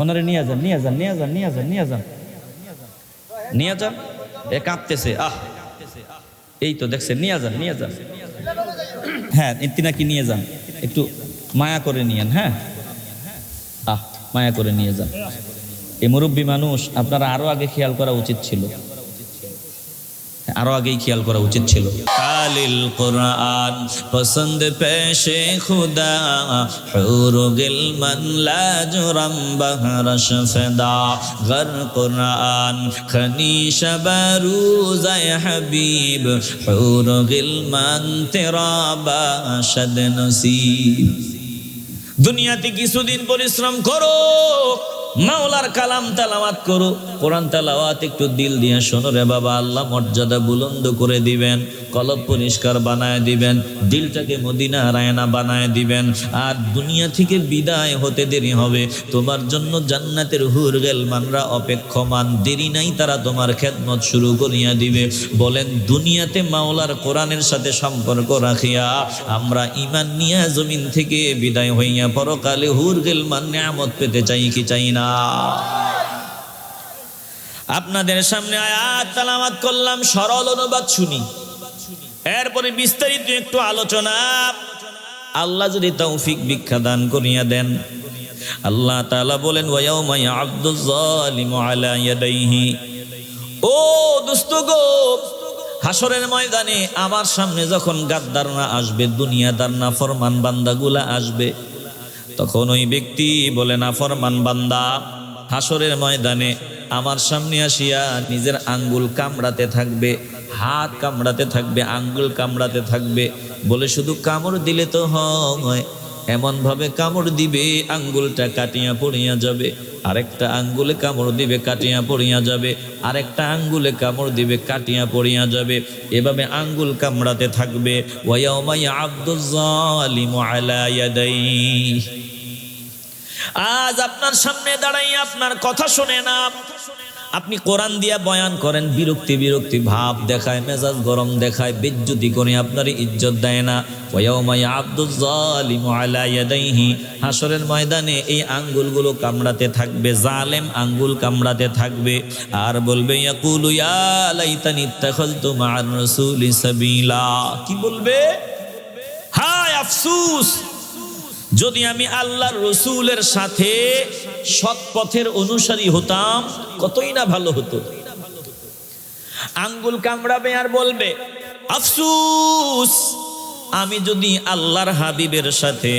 ওনারে নিয়ে যান, নিয়ে যান, নিয়ে যান, নিয়ে যান, নিয়ে যান, নিয়ে যান। এ কাঁপতেছে, এই তো দেখছেন, নিয়ে যান, নিয়ে যান। হ্যাঁ, তিনাকে নিয়ে যান, একটু মায়া করে নিয়েন। হ্যাঁ, মায়া করে নিয়ে যান। এই মুরব্বী মানুষ, আপনারা আরো আগে খেয়াল করা উচিত ছিল, আরো আগেই খেয়াল করা উচিত ছিল। কালিল কুরআন পসন্দ পেশে খুদা, হুর গিলমান লা জুরাম বহরশ ফিদা, গর কুরআন খনিশ বারুজায় হাবিব, হুর গিলমান তেরা বাশদ নসিব। দুনিয়াতে কিছুদিন পরিশ্রম করো, মাওলার কালাম তেলাওয়াত করো, কোরআন তেলাওয়াত একটু দিল দিয়ে শোনো রে বাবা, আল্লাহ মর্যাদা বুলন্দ করে দিবেন, কলব পরিষ্কার বানায় দিবেন, দিলটাকে মদিনা রায়না বানায় দিবেন। আর দুনিয়া থেকে বিদায় হতে দেরি হবে, তোমার জন্য জান্নাতের হুর গিলমানরা অপেক্ষমান, দেরি নাই, তারা তোমার খেদমত শুরু করিয়া দিবে। বলেন, দুনিয়াতে মাওলার কোরআনের সাথে সম্পর্ক রাখিয়া আমরা ঈমান নিয়ে জমিন থেকে বিদায় হইয়া পরকালে হুর গিলমান নিয়ামত পেতে চাই কি চাই না? আপনাদের সামনে আয়াত তেলাওয়াত করলাম, সরল অনুবাদ শুনি, এরপরে বিস্তারিত একটু আলোচনা। আল্লাহ যদি তৌফিক ভিক্ষা দান করিয়া দেন, আল্লাহ তাআলা বলেন, ওয়া ইয়াউমা ইয়া'আবদুয যালিমু আলা ইয়াদাইহি। ও দোস্ত গো, হাসরের ময়দানে আমার সামনে যখন গাদ্দাররা আসবে, দুনিয়াদার নাফরমান বান্দাগুলা আসবে, তখন ওই ব্যক্তি বলে, নাফরমান বান্দা হাসরের ময়দানে আমার সামনে আসিয়া নিজের আঙ্গুল কামড়াতে থাকবে, হাত কামড়াতে থাকবে, আঙ্গুল কামড়াতে থাকবে। বলে, শুধু কামড় দিলে তো হয়, এমন ভাবে কামড় দিবে আঙ্গুলটা কাটিয়া পড়িয়া যাবে, আরেকটা আঙ্গুলে কামড় দিবে কাটিয়া পড়িয়া যাবে, আরেকটা আঙ্গুলে কামড় দিবে কাটিয়া পড়িয়া যাবে, এভাবে আঙ্গুল কামড়াতে থাকবে। ওয়া ইয়াউমা ইয়া'আবদুয যালিমু আলা ইয়াদাইহি। আজ আপনার সামনে দাঁড়াইয়া আপনার কথা শোনে না, আপনি কোরআন দিয়া বয়ান করেন, বিরক্তি বিরক্তি ভাব দেখায়, মেজাজ গরম দেখায়, বেজ্জতি করে আপনার ইজ্জত দেয় না। ওয়া ইয়াউমা ইয়া'আবদুয যালিমু আলা ইয়াদাইহি। হাসরের ময়দানে এই আঙ্গুলগুলো কামড়াতে থাকবে, জালেম আঙ্গুল কামড়াতে থাকবে, আর বলবে, ইয়াকুলু ইয়া লাইতানি ইত্তাখাযতু মা'আর রাসূলি সাবিলা। কি বলবে? হায় আফসোস, যদি আমি আল্লাহর রসুলের সাথে সৎ পথের অনুসারী হতাম, কতই না ভালো হতো। আঙ্গুল কামড়াবে আর বলবে, আফসোস, আমি যদি আল্লাহর হাবিবের সাথে,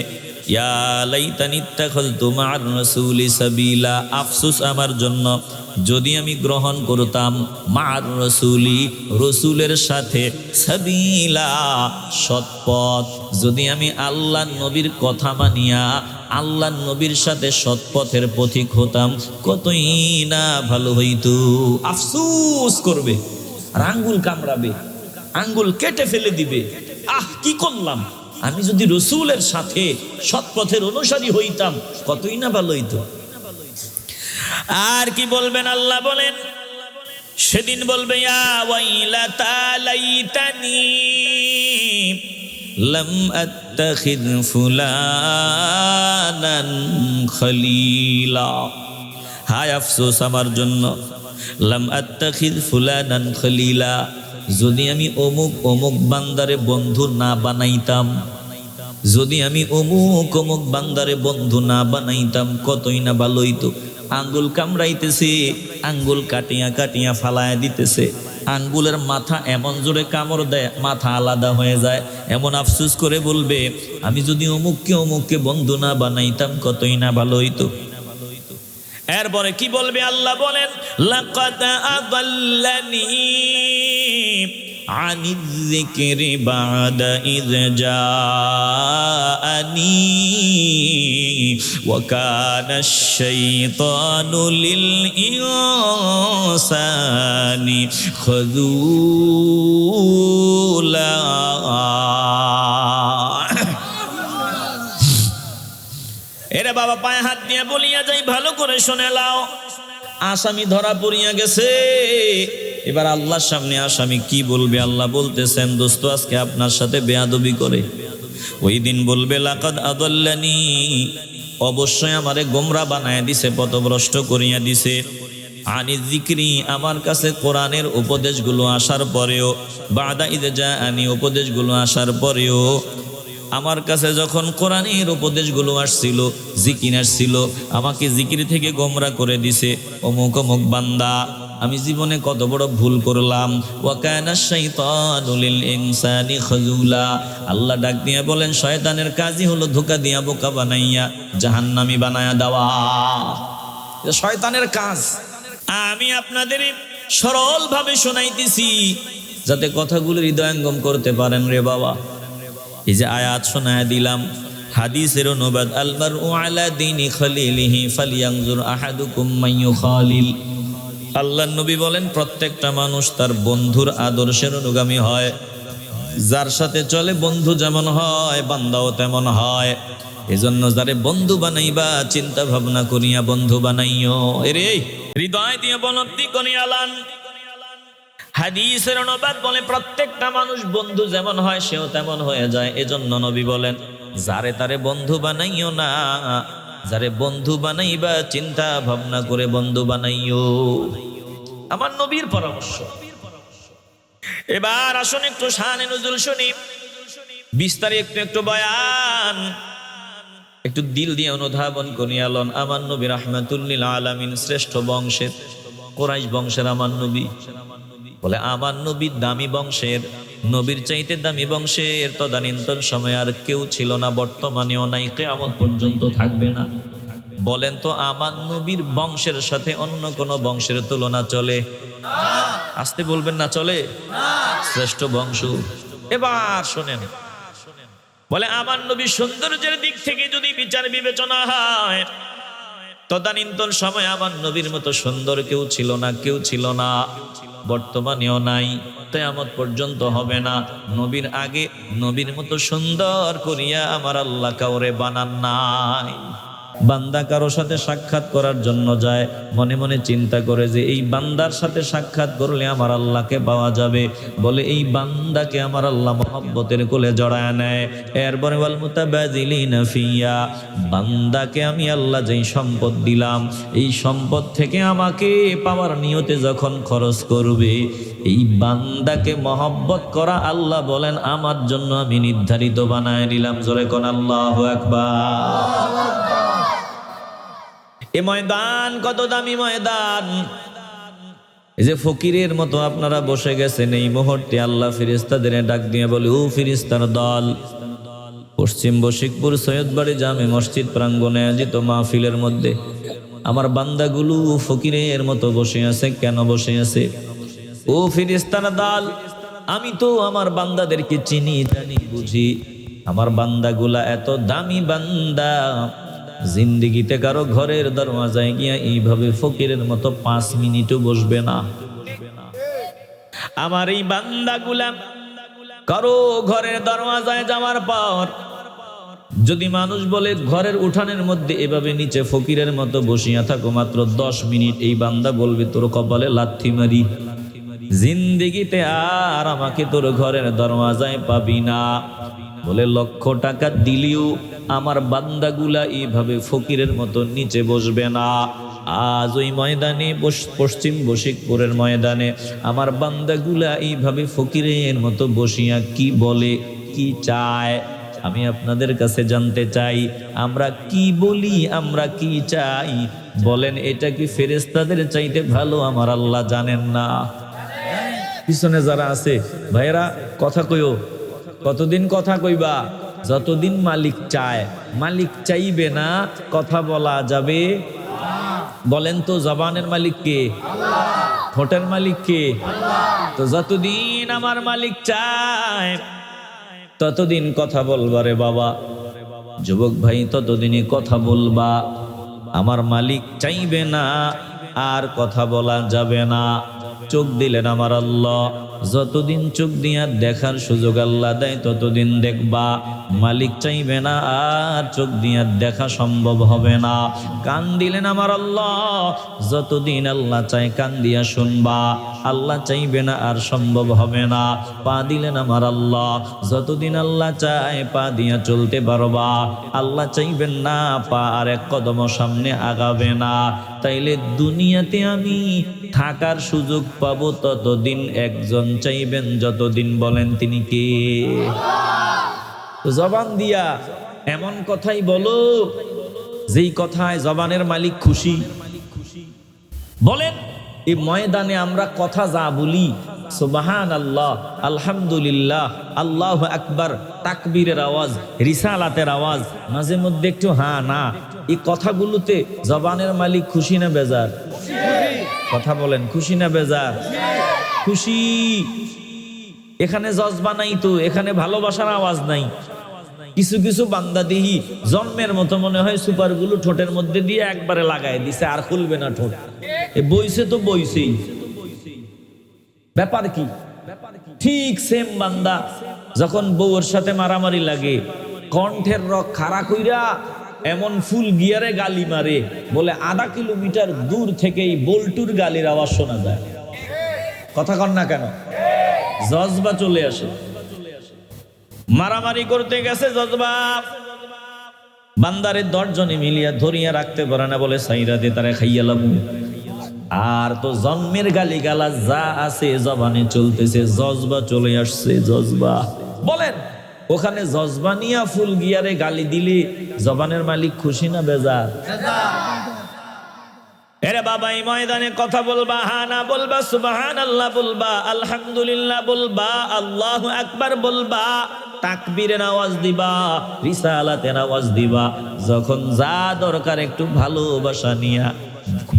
ইয়া লাইতানি ইত্তাখাযতু মা'আর রাসূলি সাবিলা, আফসোস আমার জন্য, যদি আমি গ্রহণ করতাম মা'আর রাসূলি, রসুলের সাথে, সাবিলা, সৎপথ, যদি আমি আল্লাহ নবীর কথা মানিয়া আল্লাহ নবীর সাথে সৎপথের পথিক হতাম, কতই না ভালো হইতো। আফসোস করবে আর আঙ্গুল কামড়াবে, আঙ্গুল কেটে ফেলে দিবে, কি করলাম, আমি যদি রসুলের সাথে সৎপথের অনুসারী হইতাম, কতই না ভালো হইতো। আর কি বলবেন? আল্লাহ বলেন, সেদিন বলবে, ইয়া ওয়াইলাতা লাইতানি লাম আত্তাখিদ ফুলানান খলিলা। হায় আফসোস আমার জন্য, লাম আত্তাখিদ ফুলানান খলিলা, যদি আমি অমুক অমুক বান্দারে বন্ধু না বানাইতাম, যদি আমি অমুক অমুক বান্দারে বন্ধু না বানাইতাম, কতই না ভালো হইতো। আঙ্গুল কামড়াইতেছে, আঙ্গুল কাটিয়া কাটিয়া ফালায়া দিতেছে, আঙ্গুলের মাথা এমন জোরে কামড় দেয়, মাথা আলাদা হয়ে যায়, এমন আফসোস করে বলবে, আমি যদি অমুককে অমুককে বন্ধু না বানাইতাম, কতই না ভালো হইতো। এরপরে কি বলবে? আল্লাহ বলেন, লাকাদ আদাল্লানি আনিয যিকরি বা'দা ইয জাআনি ওয়া কানা আশ-শাইতানু লিল ইনসানি খাযূলা। এরে বাবা, পায়ে হাত দিয়ে বলিয়া যাই, ভালো করে শুনে লাও। আসামি ধরা পড়িয়া গেছে, এবার আল্লাহর সামনে আসামি কি বলবে? আল্লাহ বলতেছেন, দোস্ত আজকে আপনার সাথে বেয়াদবি করে, ওই দিন বলবে, লাকাদ আদাল্লানি অবশ্যই আমারে গোমরা বানায় দিছে, পথভ্রষ্ট করিয়া দিছে। আনি যিকরি, আমার কাছে কোরআনের উপদেশগুলো আসার পরেও, বাদা ইযা জাআনি, উপদেশগুলো আসার পরেও, আমার কাছে যখন কোরআনের উপদেশগুলো আসছিল, জিকির আসছিল, আমাকে জিকির থেকে গোমরা করে দিছে। অমুক অমুক বান্দা, আমি জীবনে কত বড় ভুল করলাম। ওয়া কানা শাইতানু লিল ইনসানি খাযুলা, আল্লাহ ডাক দিয়ে বলেন শয়তানের কাজই হলো ধোঁকা দিয়া বোকা বানাইয়া জাহান্নামী বানায়া দেওয়া। এটা শয়তানের কাজ। আমি আপনাদের সরল ভাবে শোনাইতেছি যাতে কথাগুলো হৃদয়ঙ্গম করতে পারেন রে বাবা। এই যে আয়াত শোনায় দিলাম, হাদিসের অনুবাদ, আল মারউ আলা দীনি খলিলিহি ফালইয়ানজুর আহাদুকুম মান ইউখালিল। আল্লাহর নবী বলেন প্রত্যেকটা মানুষ তার বন্ধুর আদর্শের অনুগামী হয়। যার সাথে চলে বন্ধু যেমন হয়, বান্দাও তেমন হয়। এজন্য যারে বন্ধু বানাইবা চিন্তা ভাবনা করিয়া বন্ধু বানাইও। এরে হৃদয় দিয়ে বলব্ধি করিয়া লান। হাদিসের অনুবাদ বলে প্রত্যেকটা মানুষ বন্ধু যেমন হয় সেও তেমন হয়ে যায়। এজন্য নবী বলেন যারে তারে বন্ধু বানাইও না, যারে বন্ধু বানাইবা চিন্তা ভাবনা করে বন্ধু বানাইও। আমার নবীর পরামর্শ। এবার আসুন একটু শানে নুজুল শুনি, বিস্তারিত একটু একটু বয়ান, একটু দিল দিয়ে অনুধাবন করিয়া লন। আমার নবী রাহমাতুল লিল আলামিন, শ্রেষ্ঠ বংশের, কুরাইশ বংশের আমার নবী। বলে আমার নবী দামি বংশের, নবীর চাইতে দামি বংশের তদানীন্তন সময় আর কেউ ছিল না, বর্তমানেও নাই, কিয়ামত পর্যন্ত থাকবে না। বলেন তো আমার নবীর বংশের সাথে অন্য কোন বংশের তুলনা চলে? আসতে বলবেন না, চলে? শ্রেষ্ঠ বংশ। এবার শোনেন, বলে আমার নবী সৌন্দর্যের দিক থেকে যদি বিচার বিবেচনা হয়, তদানীন্তন সময় আমার নবীর মতো সুন্দর কেউ ছিল না, কেউ ছিল না, বর্তমানেও নাই, কিয়ামত পর্যন্ত হবে না। নবীর আগে নবীর মতো সুন্দর করিয়া আমার আল্লাহ কাউরে বানান নাই। বান্দা কারো সাথে সাক্ষাৎ করার জন্য যায়, মনে মনে চিন্তা করে যে এই বান্দার সাথে সাক্ষাৎ করলে আমার আল্লাহকে পাওয়া যাবে। বলে এই বান্দাকে আমার আল্লাহ মহব্বতের কোলে জড়ায় নেয়। এরপরে ওয়াল মুতাবাযিলিনা ফিয়া, বান্দাকে আমি আল্লাহ যেই সম্পদ দিলাম, এই সম্পদ থেকে আমাকে পাওয়ার নিয়তে যখন খরচ করবে, এই বান্দাকে মহব্বত করা আল্লাহ বলেন আমার জন্য আমি নির্ধারিত বানায় দিলাম। জোরে কোন আল্লাহু আকবার। এ ময়দান কত দামি ময়দান। এই যে ফকিরের মতো আপনারা বসে গেছেন, এই মুহূর্তে আল্লাহ ফেরেশতাদের ডাক দিয়ে বলে, ও ফেরেশতার দল, পশ্চিম বশিকপুর সৈয়দবাড়ি জামে মসজিদ প্রাঙ্গণে আয়োজিত মাহফিলের মধ্যে আমার বান্দাগুলো ফকিরের মতো বসে আছে। কেন বসে আছে? ও ফেরেশতার দল, আমি তো আমার বান্দাদেরকে চিনি, জানি, বুঝি। আমার বান্দাগুলা এত দামি বান্দা, জিন্দেগিতে কারো ঘরের দরওয়াজায় গিয়া এইভাবে ফকিরের মতো 5 মিনিটও বসবে না। আমার এই বান্দাগুলা কারো ঘরের দরওয়াজায় যাওয়ার পর যদি মানুষ বলে ঘরের উঠানের মধ্যে এভাবে নিচে ফকিরের মতো বসিয়া থাকো মাত্র 10 মিনিট, এই বান্দা বলবে তোর কপালে লাথি মারি, জিন্দেগিতে আর আমাকে তোর ঘরের দরওয়াজায় পাবি না। বলে লক্ষ টাকা দিলেও আমার বান্দাগুলা এইভাবে ফকিরের মতো নিচে বসবে না। আজ ওই ময়দানে, পশ্চিম বশিকপুরের ময়দানে আমার বান্দাগুলা এইভাবে ফকিরের মতো বসিয়া কি বলে, কি চায়? আমি আপনাদের কাছে জানতে চাই, আমরা কি বলি, আমরা কি চাই? বলেন এটা কি ফেরেশতাদের চাইতে ভালো আমার আল্লাহ জানেন না? পিছনে যারা আছে ভাইয়েরা কথা কইও, কতদিন কথা কইবা? যতদিন মালিক চায়। মালিক চাইবে না কথা বলা যাবে? বলেন তো জবানের মালিক কে? ঠোঁটের মালিক কে? তো যতদিন আমার মালিক চায় ততদিন কথা বলবা রে বাবা। যুবক ভাই, ততদিনই কথা বলবা। আমার মালিক চাইবে না আর কথা বলা যাবে না। চোখ দিলেন আমার আল্লাহ, যতদিন চোখ দিয়া দেখার সুযোগ আল্লাহ দেয় ততদিন দেখবা, মালিক চাইবে না আর চোখ দিয়া দেখা সম্ভব হবে না। কান দিলেন আমার আল্লাহ, যতদিন আল্লাহ চায় কান দিয়া শুনবা, আল্লাহ চাইবে না আর সম্ভব হবে না। পা দিলেন আমার আল্লাহ, যতদিন আল্লাহ চায় পা দিয়া চলতে পারবা, আল্লাহ চাইবেন না পা আর এক কদম সামনে আগাবে না। তাইলে দুনিয়াতে আমি থাকার সুযোগ পাবো ততদিন একজন চাইবেন, যতদিন বলেন তিনি কে? জবান দিয়া এমন কথাই বলো যেই কথায় জবানের মালিক খুশি। বলেন এই ময়দানে আমরা কথা যা বলি, সুবহানাল্লাহ, আলহামদুলিল্লাহ, আল্লাহু আকবার, তাকবীরের আওয়াজ, রিসালাতের আওয়াজ, মাঝে মধ্যে একটু হ্যাঁ না, এই কথাগুলোতে জবানের মালিক খুশি না বেজার? কথা বলেন, খুশি না বেজার? খুশি। এখানে জজবা নাই তো, এখানে ভালোবাসার আওয়াজ নাই। কিছু কিছু বান্দা দিহি জন্মের মতো মনে হয় সুপারগুলো ঠোঁটের মধ্যে দিয়ে একবারে লাগাই দিছে, আর খুলবে না ঠোঁট। বইছে তো বইছেই, ব্যাপার কি? ঠিক সেম বান্দা যখন বউর সাথে মারামারি লাগে, কণ্ঠের রক খাড়া কইরা এমন ফুল গিয়ারে গালি মারে, বলে আধা কিলোমিটার দূর থেকেই বল্টুর গালির আওয়াজ শোনা যায়। কথা কন না কেন? জজবা চলে আসে। মারামারি করতে গেছে জজবা, বান্দারে 10 জনে মিলিয়া ধরিয়া রাখতে পারে না, বলে সাইরা দে তারে খাইয়া লাবু। আর তো জন্মের গালি গালা যা আছে জবানে চলতেছে, জজবা চলে আসছে। জজবা বলেন, ওখানে জজবা নিয়া ফুল গিয়ারে গালি দিলে জবানের মালিক খুশি না বেজার? এরে বাবা, এই ময়দানে কথা বলবা, হ্যাঁ না বলবা, সুবহানাল্লাহ বলবা, আলহামদুলিল্লাহ বলবা, আল্লাহু আকবার বলবা, তাকবীরের আওয়াজ দিবা, রিসালাতের আওয়াজ দিবা। যখন যা দরকার একটু ভালোবাসা নিয়া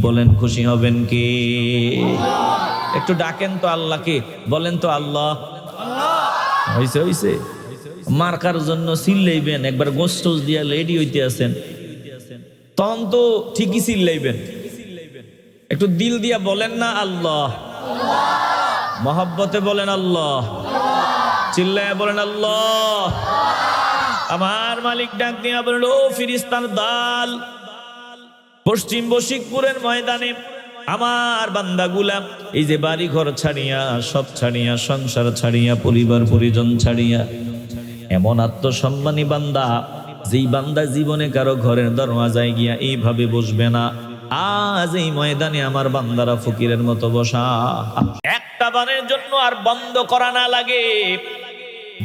বলেন, খুশি হবেন কি? একটু ডাকেন তো আল্লাহকে, বলেন তো আল্লাহ। হইছে হইছে, মার্কার জন্য চিল্লাইবেন, একবার গোস্টোস দিয়া রেডি হইতে আছেন, তখন তো ঠিকই চিল্লাইবেন। একটু দিল দিয়া বলেন না আল্লাহ, মহব্বতে বলেন আল্লাহ, চিল্লায়া বলেন আল্লাহ। আমার মালিক ডাক দিয়া বলেন, ও ফিরিস্তার দল, পশ্চিম বশিকপুরের ময়দানে আমার বান্দাগুলা এই যে বাড়ি ঘর ছাড়িয়া, সব ছাড়িয়া, সংসার ছাড়িয়া, পরিবার পরিজন ছাড়িয়া, এমন আত্মসম্মানী বান্দা, যেই বান্দা জীবনে কারো ঘরের দরওয়াজায় গিয়া এইভাবে বসবে না, আজ এই ময়দানে আমার বান্দারা ফকিরের মতো বসা। একটা বারের জন্য আর বন্ধ করা না লাগে।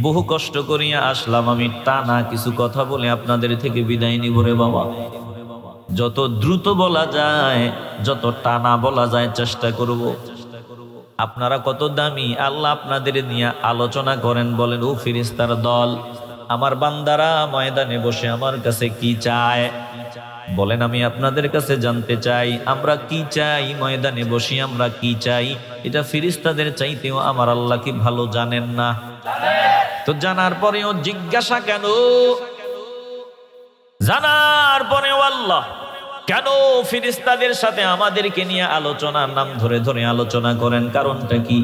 বহু কষ্ট করিয়া আসলাম আমি, টানা কিছু কথা বলে আপনাদের থেকে বিদায় নিব রে বাবা। যত দ্রুত বলা যায়, যত টানা বলা যায় চেষ্টা করব। আপনারা কত দামি, আল্লাহ আপনাদের নিয়ে আলোচনা করেন। বলেন, ও ফেরেশতার দল, আমার বান্দারা ময়দানে বসে আমার কাছে কি চায়? বলেন, আমি আপনাদের কাছে জানতে চাই, আমরা কি চাই? ময়দানে বসে আমরা কি চাই? এটা ফেরেশতাদের চাইতেও আমার আল্লাহ কি ভালো জানেন না? তো জানার পরেও জিজ্ঞাসা কেন? জানার পরেও আল্লাহ কেন ফেরেশতাদের সাথে আমাদেরকে নিয়ে আলোচনার নাম ধরে ধরে আলোচনা করেন? কারণটা কি?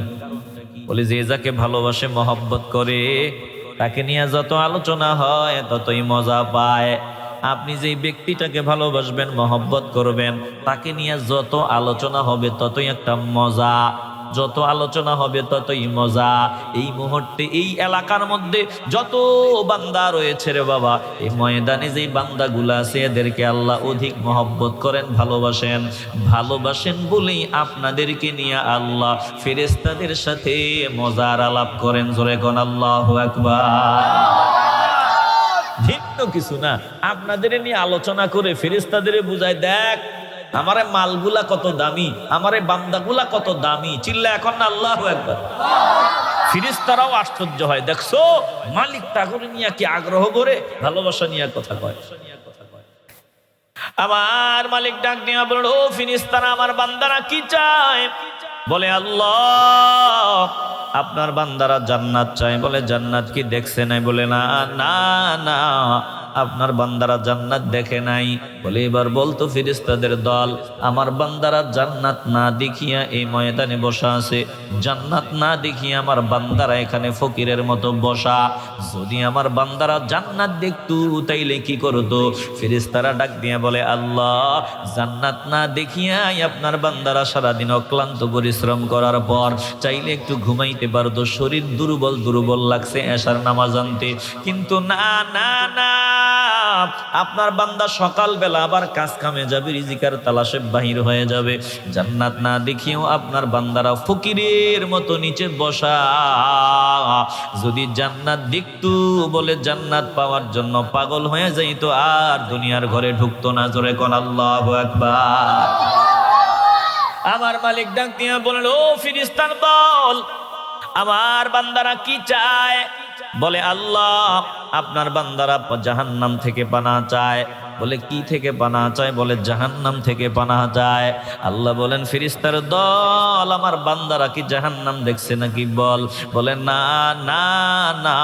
বলে, যে যাকে ভালোবাসে, মহব্বত করে, তাকে নিয়ে যত আলোচনা হয় ততই মজা পায়। আপনি যে ব্যক্তিটাকে ভালোবাসবেন, মহব্বত করবেন, তাকে নিয়ে যত আলোচনা হবে ততই একটা মজা, যত আলোচনা হবে ততই মজা। এই মুহূর্তে এই এলাকার মধ্যে যত বান্দা রয়েছে রে বাবা, এই ময়দানে যেই বান্দাগুলা আছে, এদেরকে আল্লাহ অধিক মহব্বত করেন, ভালোবাসেন। ভালোবাসেন বলেই আপনাদেরকে নিয়ে আল্লাহ ফেরেশতাদের সাথে মজার আলাপ করেন। জোরে কোন আল্লাহু আকবার। ভিন্ন কিছু না, আপনাদের নিয়ে আলোচনা করে ফেরেশতাদের বুঝায়, দেখ আমারে মালগুলা কত দামি, আমারে বান্দাগুলা কত দামি। চিল্লা এখন না আল্লাহু আকবার। ফেরেশতারাও আশ্চর্য হয়, দেখছো মালিক তাগরে নিয়ে কি আগ্রহ করে, ভালোবাসা নিয়ে কথা কয়। আমার মালিক ডাক দিয়া বলল, ও ফেরেশতারা, আমার বান্দারা কি চায়? বলে, আল্লাহ আপনার বান্দারা জান্নাত চায়। বলে, জান্নাত কি দেখছে নাই? বলে, না না না, আপনার বান্দারা জান্নাত দেখে নাই। বলে এবার বলতো ফেরেশতাদের দল, আমার বান্দারা জান্নাত না দেখিয়া এই ময়দানে বসা আছে, জান্নাত না দেখিয়া আমার বান্দারা এখানে ফকিরের মতো বসা। যদি আমার বান্দারা জান্নাত দেখতো তাইলে কি করতো? ফেরেশতারা ডাক দিয়া বলে, আল্লাহ, জান্নাত না দেখিয়াই আপনার বান্দারা সারাদিন অক্লান্ত পরিশ্রম করার পর চাইলে একটু ঘুমাইতে পারতো, শরীর দুর্বল দুর্বল লাগছে এশার নামাজ আনতে, কিন্তু না না না, আপনার বান্দা সকালবেলা আবার কাজ কামে যাবে, রিজিকার তালাশে বাহির হয়ে যাবে, জান্নাত না দেখিয়েও আপনার বান্দারা ফকিরের মতো নিচে বসা। যদি জান্নাত দেখতো, বলে জান্নাত পাওয়ার জন্য পাগল হয়ে যাইতো, আর দুনিয়ার ঘরে ঢুকতো না। জোরে কোন আল্লাহু আকবার। আমার মালিক ডাক দিয়ে বলেন, ও ফেরেশতার দল, আমার বান্দারা কি চায়? বলে, আল্লাহ, আপনার বান্দারা জাহান্নাম থেকে পানাহ চায়। বলে, কি থেকে পানাহ চায়? বলে, জাহান্নাম থেকে পানাহ চায়। আল্লাহ বলেন, ফেরেশতার দল, আমার বান্দারা কি জাহান্নাম দেখছে নাকি? বলে, না না না,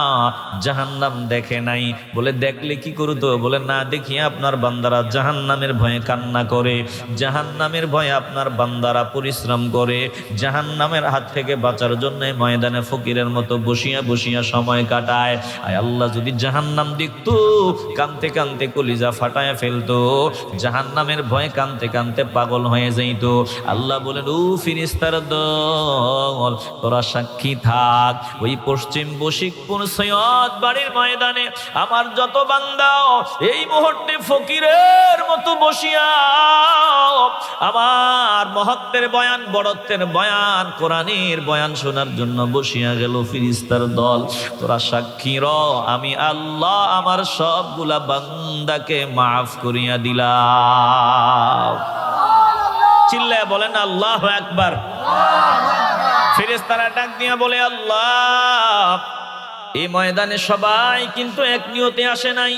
জাহান্নাম দেখে নাই। বলে, দেখলে কি করতো? বলে, না দেখিয়ে আপনার বান্দারা জাহান্নামের ভয়ে কান্না করে, জাহান্নামের ভয়ে আপনার বান্দারা পরিশ্রম করে, জাহান্নামের হাত থেকে বাঁচার জন্য ময়দানে ফকিরের মতো বসিয়া বসিয়া সময় কাটায়। আয় আল্লাহ, যদি জাহান্নাম দেখতো, কানতে কানতে কলিজা ফাটায় ফেলতো, জাহান্নামের ভয়ে কানতে কানতে পাগল হয়ে যাইতো। আল্লাহ বলেন, ও ফেরেশতার দল, তোরা সাক্ষী থাক, ওই পশ্চিম বশিকপুর সৈয়দ বাড়ির ময়দানে আমার যত বান্দা এই মুহূর্তে ফকিরের মতো বসিয়া আমার মহত্বের বয়ান, বড়ত্বের বয়ান, কোরআনের বয়ান শোনার জন্য বসিয়া গেল। ফেরেশতার দল, তোরা সাক্ষী র, আমি আল্লাহ আমার সবগুলা বান্দাকে মাফ করিয়া দিলাম। চিল্লায় বলেন আল্লাহু আকবার। ফেরেশতারা ডাক দিয়া বলে, আল্লাহ, এই ময়দানে সবাই কিন্তু এক নিয়তে আসে নাই,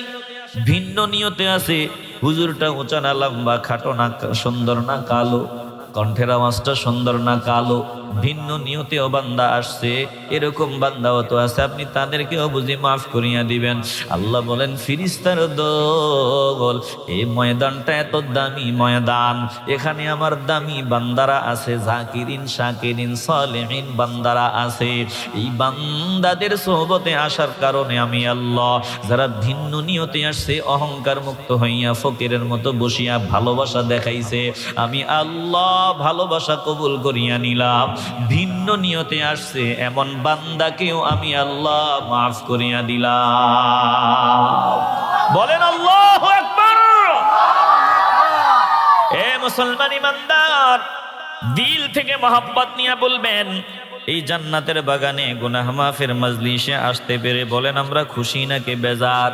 ভিন্ন নিয়তে আছে। হুজুরটা উঁচা না লম্বা, খাটো না সুন্দর না কালো, কণ্ঠের আওয়াজটা সুন্দর না কালো, ভিন্ন নিয়তেও বান্দা আসছে, এরকম বান্দাও তো আছে, আপনি তাদেরকেও বুঝি মাফ করিয়া দিবেন। আল্লাহ বলেন, ফেরেশতার দল, এই ময়দানটা এত দামি ময়দান, এখানে আমার দামি বান্দারা আছে, জাকিরিন শাকিরিন সালেহিন বান্দারা আছে। এই বান্দাদের সোহবতে আসার কারণে আমি আল্লাহ, যারা ভিন্ন নিয়তে আসছে, অহংকার মুক্ত হইয়া ফকিরের মতো বসিয়া ভালোবাসা দেখাইছে, আমি আল্লাহ ভালোবাসা কবুল করিয়া নিলাম। ভিন্ন নিয়তে আসছে এমন বান্দাকেও আমি আল্লাহ মাফ করিয়া দিলাম। বলেন আল্লাহু আকবার। এ মুসলমান ইমানদার, দিল থেকে মহব্বত নিয়ে বলবেন, এই জান্নাতের বাগানে গুনাহ মাফের মজলিসে আসতে পেরে বলেন আমরা খুশি নাকি বেজার?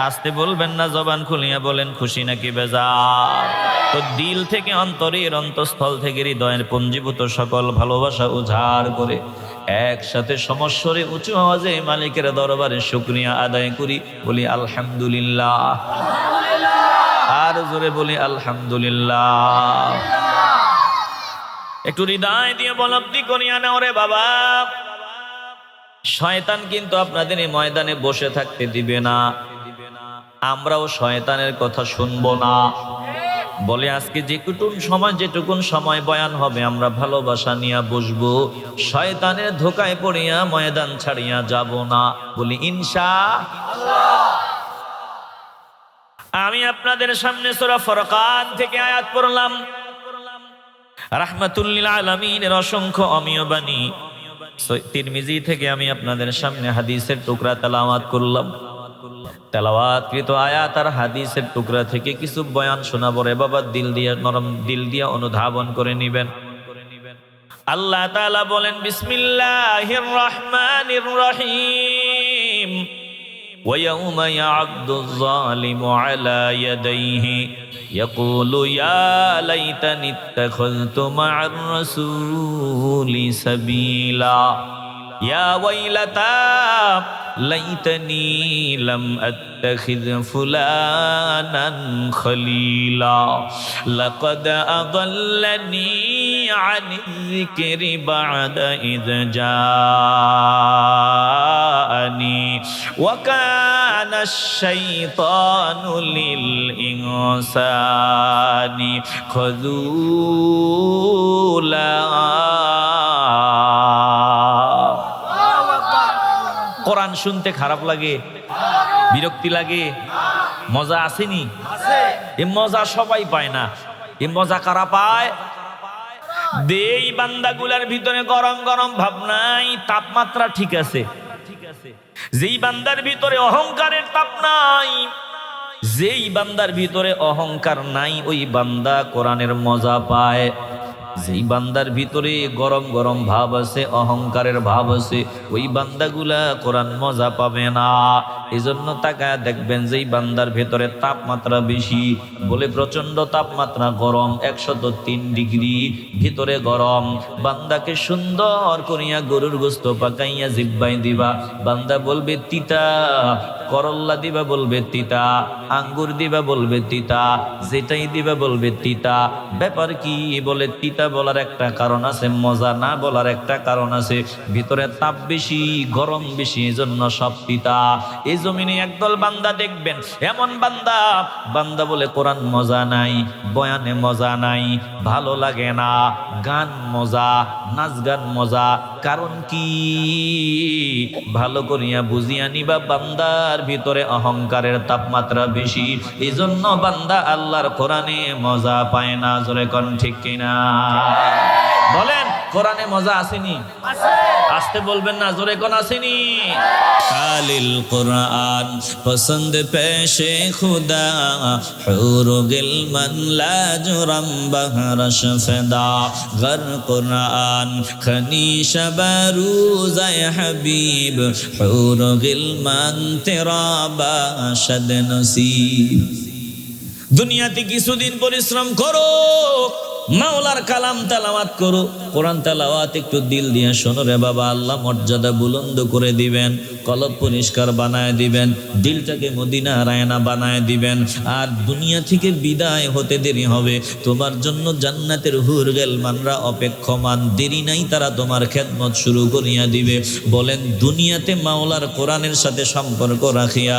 আসতে বলবেন না, জবান খুলিয়া বলেন খুশি নাকি বেজার? তো দিল থেকে, অন্তরের অন্তঃস্থল থেকে, হৃদয়ের পুঞ্জীভূত সকল ভালোবাসা উজাড় করে একসাথে সমস্বরে উঁচু আওয়াজে মালিকের দরবারে শুকরিয়া আদায় করি, বলি আলহামদুলিল্লাহ। আর জোরে বলি আলহামদুলিল্লাহ। একটু হৃদয় দিয়ে উপলব্ধি করিয়া নাও রে বাবা, শয়তান কিন্তু আপনাদের এই ময়দানে বসে থাকতে দিবে না, আমরাও শয়তানের কথা শুনবো না। বলে আজকে যেটুকুন সময় বয়ান হবে আমরা ভালোবাসা নিয়ে বসবো, শয়তানের ধোকায় পড়িয়া ময়দান ছাড়িয়া যাব না। বলি ইনশাআল্লাহ। আমি আপনাদের সামনে সূরা ফুরকান থেকে আয়াত পড়লাম, রাহমাতুল লিল আলামিনের অসংখ্য অমীয় বাণী। তিরমিজি থেকে আমি আপনাদের সামনে হাদিসের টুকরা তেলাওয়াত করলাম। তেলাওয়াতকৃত আয়াত আর হাদিসের টুকরা থেকে কিছু বয়ান শোনাবো রে বাবা, দিল দিয়া, নরম দিল দিয়া অনুধাবন করে নিবেন। আল্লাহ তাআলা বলেন, বিসমিল্লাহির রহমানির রহিম, ওয়া ইয়াউমা ইয়া'আদ্দুয যালিমু আলা ইয়াদাইহি ইয়াকুলু ইয়া লাইতানি ইত্তাখাযতু মা'আর রাসূলি সাবিলা ইয়া ওয়াইলাতা লাইতানি লাম আত্তাখিয ফুলানান খলিলা লাকাদ আদাল্লানি আনিয যিকরি বা'দা ইয জাআনি ওয়া কানাশ শাইতানু লিল ইনসানি খাযুলা। কোরআন শুনতে খারাপ লাগে, বিরক্তি লাগে, মজা আসেনি? এই মজা সবাই পায় না। এই মজা কারা পায়? দেই বান্দাগুলার ভিতরে গরম গরম ভাব নাই, তাপমাত্রা ঠিক আছে। যেই বান্দার ভিতরে অহংকারের তাপ নাই, যেই বান্দার ভিতরে অহংকার নাই, ওই বান্দা কোরআনের মজা পায়। যেই বান্দার ভিতরে গরম গরম ভাব আছে, অহংকারের ভাব আছে, ওই বান্দাগুলা কোরআন মজা পাবে না। এজন্য তাকায় দেখবেন যেই বান্দার ভেতরে তাপমাত্রা বেশি, বলে প্রচন্ড তাপমাত্রা, গরম 103 ডিগ্রি ভিতরে গরম, বান্দাকে সুন্দর করিয়া গরুর গোস্ত পাকাইয়া জিব্বাই দিবা, বান্দা বলবে তিতা, করল্লা দিবা বলবে তিতা, আঙ্গুর দিবা বলবে তিতা, যেটাই দিবা বলবে তিতা। ব্যাপার কি? বলে তিতা বলার একটা কারণ আছে, মজা না বলার একটা কারণ আছে। ভিতরে তাপ বেশি, গরম বেশি, এজন্য সব তিতা। এই জমিনে একদল বান্দা দেখবেন, এমন বান্দা, বান্দা বলে কোরআন মজা নাই, বয়ানে মজা নাই, ভালো লাগে না, গান মজা, নাচ গান মজা। কারণ কি? ভালো করিয়া বুঝিয়া নিবা, বান্দার ভিতরে অহংকারের তাপমাত্রা বেশি, এজন্য বান্দা আল্লাহর কোরআনে মজা পায় না। জোরে কোন ঠিক কিনা বলেন? কোরআনে মজা আসেনি? আসতে বলবেন না, জোরে কোন আসেনি? কালিল কোরআন পসন্দ পেশে খুদা, হুর গিলমান লা জুরাম বহরশ ফিদা, গর কোরআন খনিশ বারুজায় হাবিব, হুর গিলমান তেরা বাশদ নসিব। দুনিয়াতে কিছুদিন পরিশ্রম করো, মাওলার কালাম তেলাওয়াত করো, কোরআন তেলাওয়াত একটু দিল দিয়ে শোনো রে বাবা, আল্লাহ মর্যাদা বুলন্দ করে দিবেন, কলব পরিষ্কার বানায় দিবেন, দিলটাকে মদিনা রায়না বানায় দিবেন। আর দুনিয়া থেকে বিদায় হতে দেরি হবে, তোমার জন্য জান্নাতের হুর গেলমানরা অপেক্ষমান, দেরি নাই, তারা তোমার খেদমত শুরু করিয়া দিবে। বলেন, দুনিয়াতে মাওলার কোরআনের সাথে সম্পর্ক রাখিয়া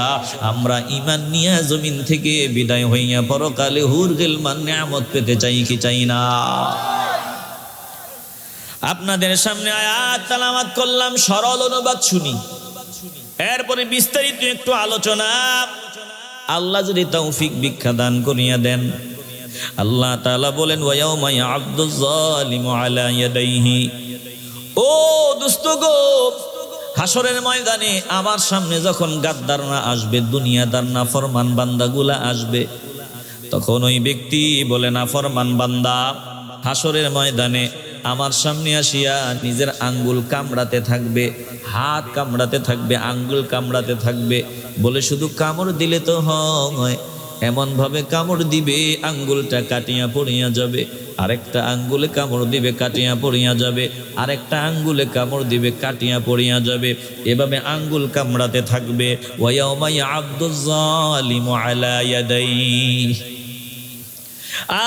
আমরা ঈমান নিয়ে জমিন থেকে বিদায় হইয়া পরকালে হুর গেলমান নিয়ামত পেতে চাই কি চাই না? আপনাদের সামনে আয়াত তেলাওয়াত করলাম, সরল অনুবাদ শুনি, এরপরে বিস্তারিত একটু আলোচনা। আল্লাহ যদি তৌফিক ভিক্ষা দান করিয়া দেন, আল্লাহ তাআলা বলেন, ওয়া ইয়াউমা ইয়া'আবদুয যালিমু আলা ইয়াদাইহি। ও দোস্ত গো, হাসরের ময়দানে আমার সামনে যখন গাদ্দাররা আসবে, দুনিয়াদার নাফরমান বান্দাগুলা আসবে, তখন ওই ব্যক্তি বলে, নাফরমান বান্দা হাসরের ময়দানে আমার সামনে আসিয়া নিজের আঙ্গুল কামড়াতে থাকবে, হাত কামড়াতে থাকবে, আঙ্গুল কামড়াতে থাকবে। বলে শুধু কামড় দিলে তো হয়, এমন ভাবে কামড় দিবে আঙ্গুলটা কাটিয়া পড়িয়া যাবে, আরেকটা আঙ্গুলে কামড় দিবে কাটিয়া পড়িয়া যাবে, আরেকটা আঙ্গুলে কামড় দিবে কাটিয়া পড়িয়া যাবে, এভাবে আঙ্গুল কামড়াতে থাকবে। ওয়া ইয়াউমা ইয়া'আবদুয যালিমু আলা ইয়াদাইহি।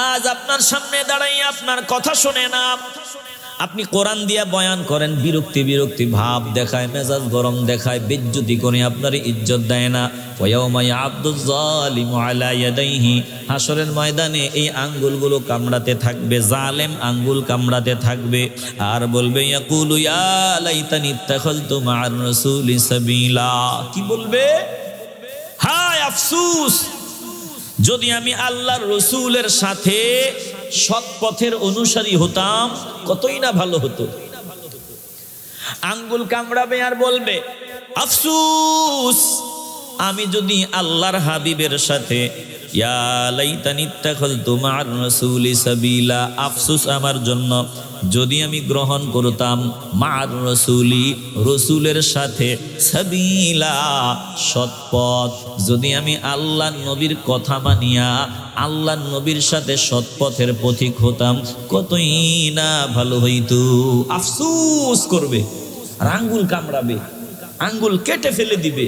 আজ আপনার সামনে দাঁড়াইয়া আপনার কথা শুনে না, আপনি কোরআন দিয়া বয়ান করেন, বিরক্তি বিরক্তি ভাব দেখায়, মেজাজ গরম দেখায়, বেজ্জতি করে আপনার ইজ্জত দেয় না। ওয়া ইয়াউমা ইয়া'আবদুয যালিমু আলা ইয়াদাইহি। হাসরের ময়দানে এই আঙ্গুলগুলো কামড়াতে থাকবে, জালেম আঙ্গুল কামড়াতে থাকবে, আর বলবে, ইয়াকুলু ইয়া লাইতানি ইত্তাখাযতু মা'আর রাসূলি সাবিলা। কি বলবে? হায় আফসোস, যদি আমি আল্লাহর রসুলের সাথে সৎ পথের অনুসারী হতাম, কতই না ভালো হতো। আঙ্গুল কামড়াবে আর বলবে, আফসোস, আমি যদি আল্লাহর হাবিবের সাথে, ইয়া লাইতানি ইত্তাখাযতু মা'আর রাসূলি সাবিলা, আফসোস আমার জন্য, যদি আমি গ্রহণ করতাম মা'আর রাসূলি, রসুলের সাথে, সাবিলা, সৎপথ, যদি আমি আল্লাহ নবীর কথা মানিয়া আল্লাহ নবীর সাথে সৎপথের পথিক হতাম, কতই না ভালো হইতো। আফসোস করবে আর আঙ্গুল কামড়াবে, আঙ্গুল কেটে ফেলে দিবে,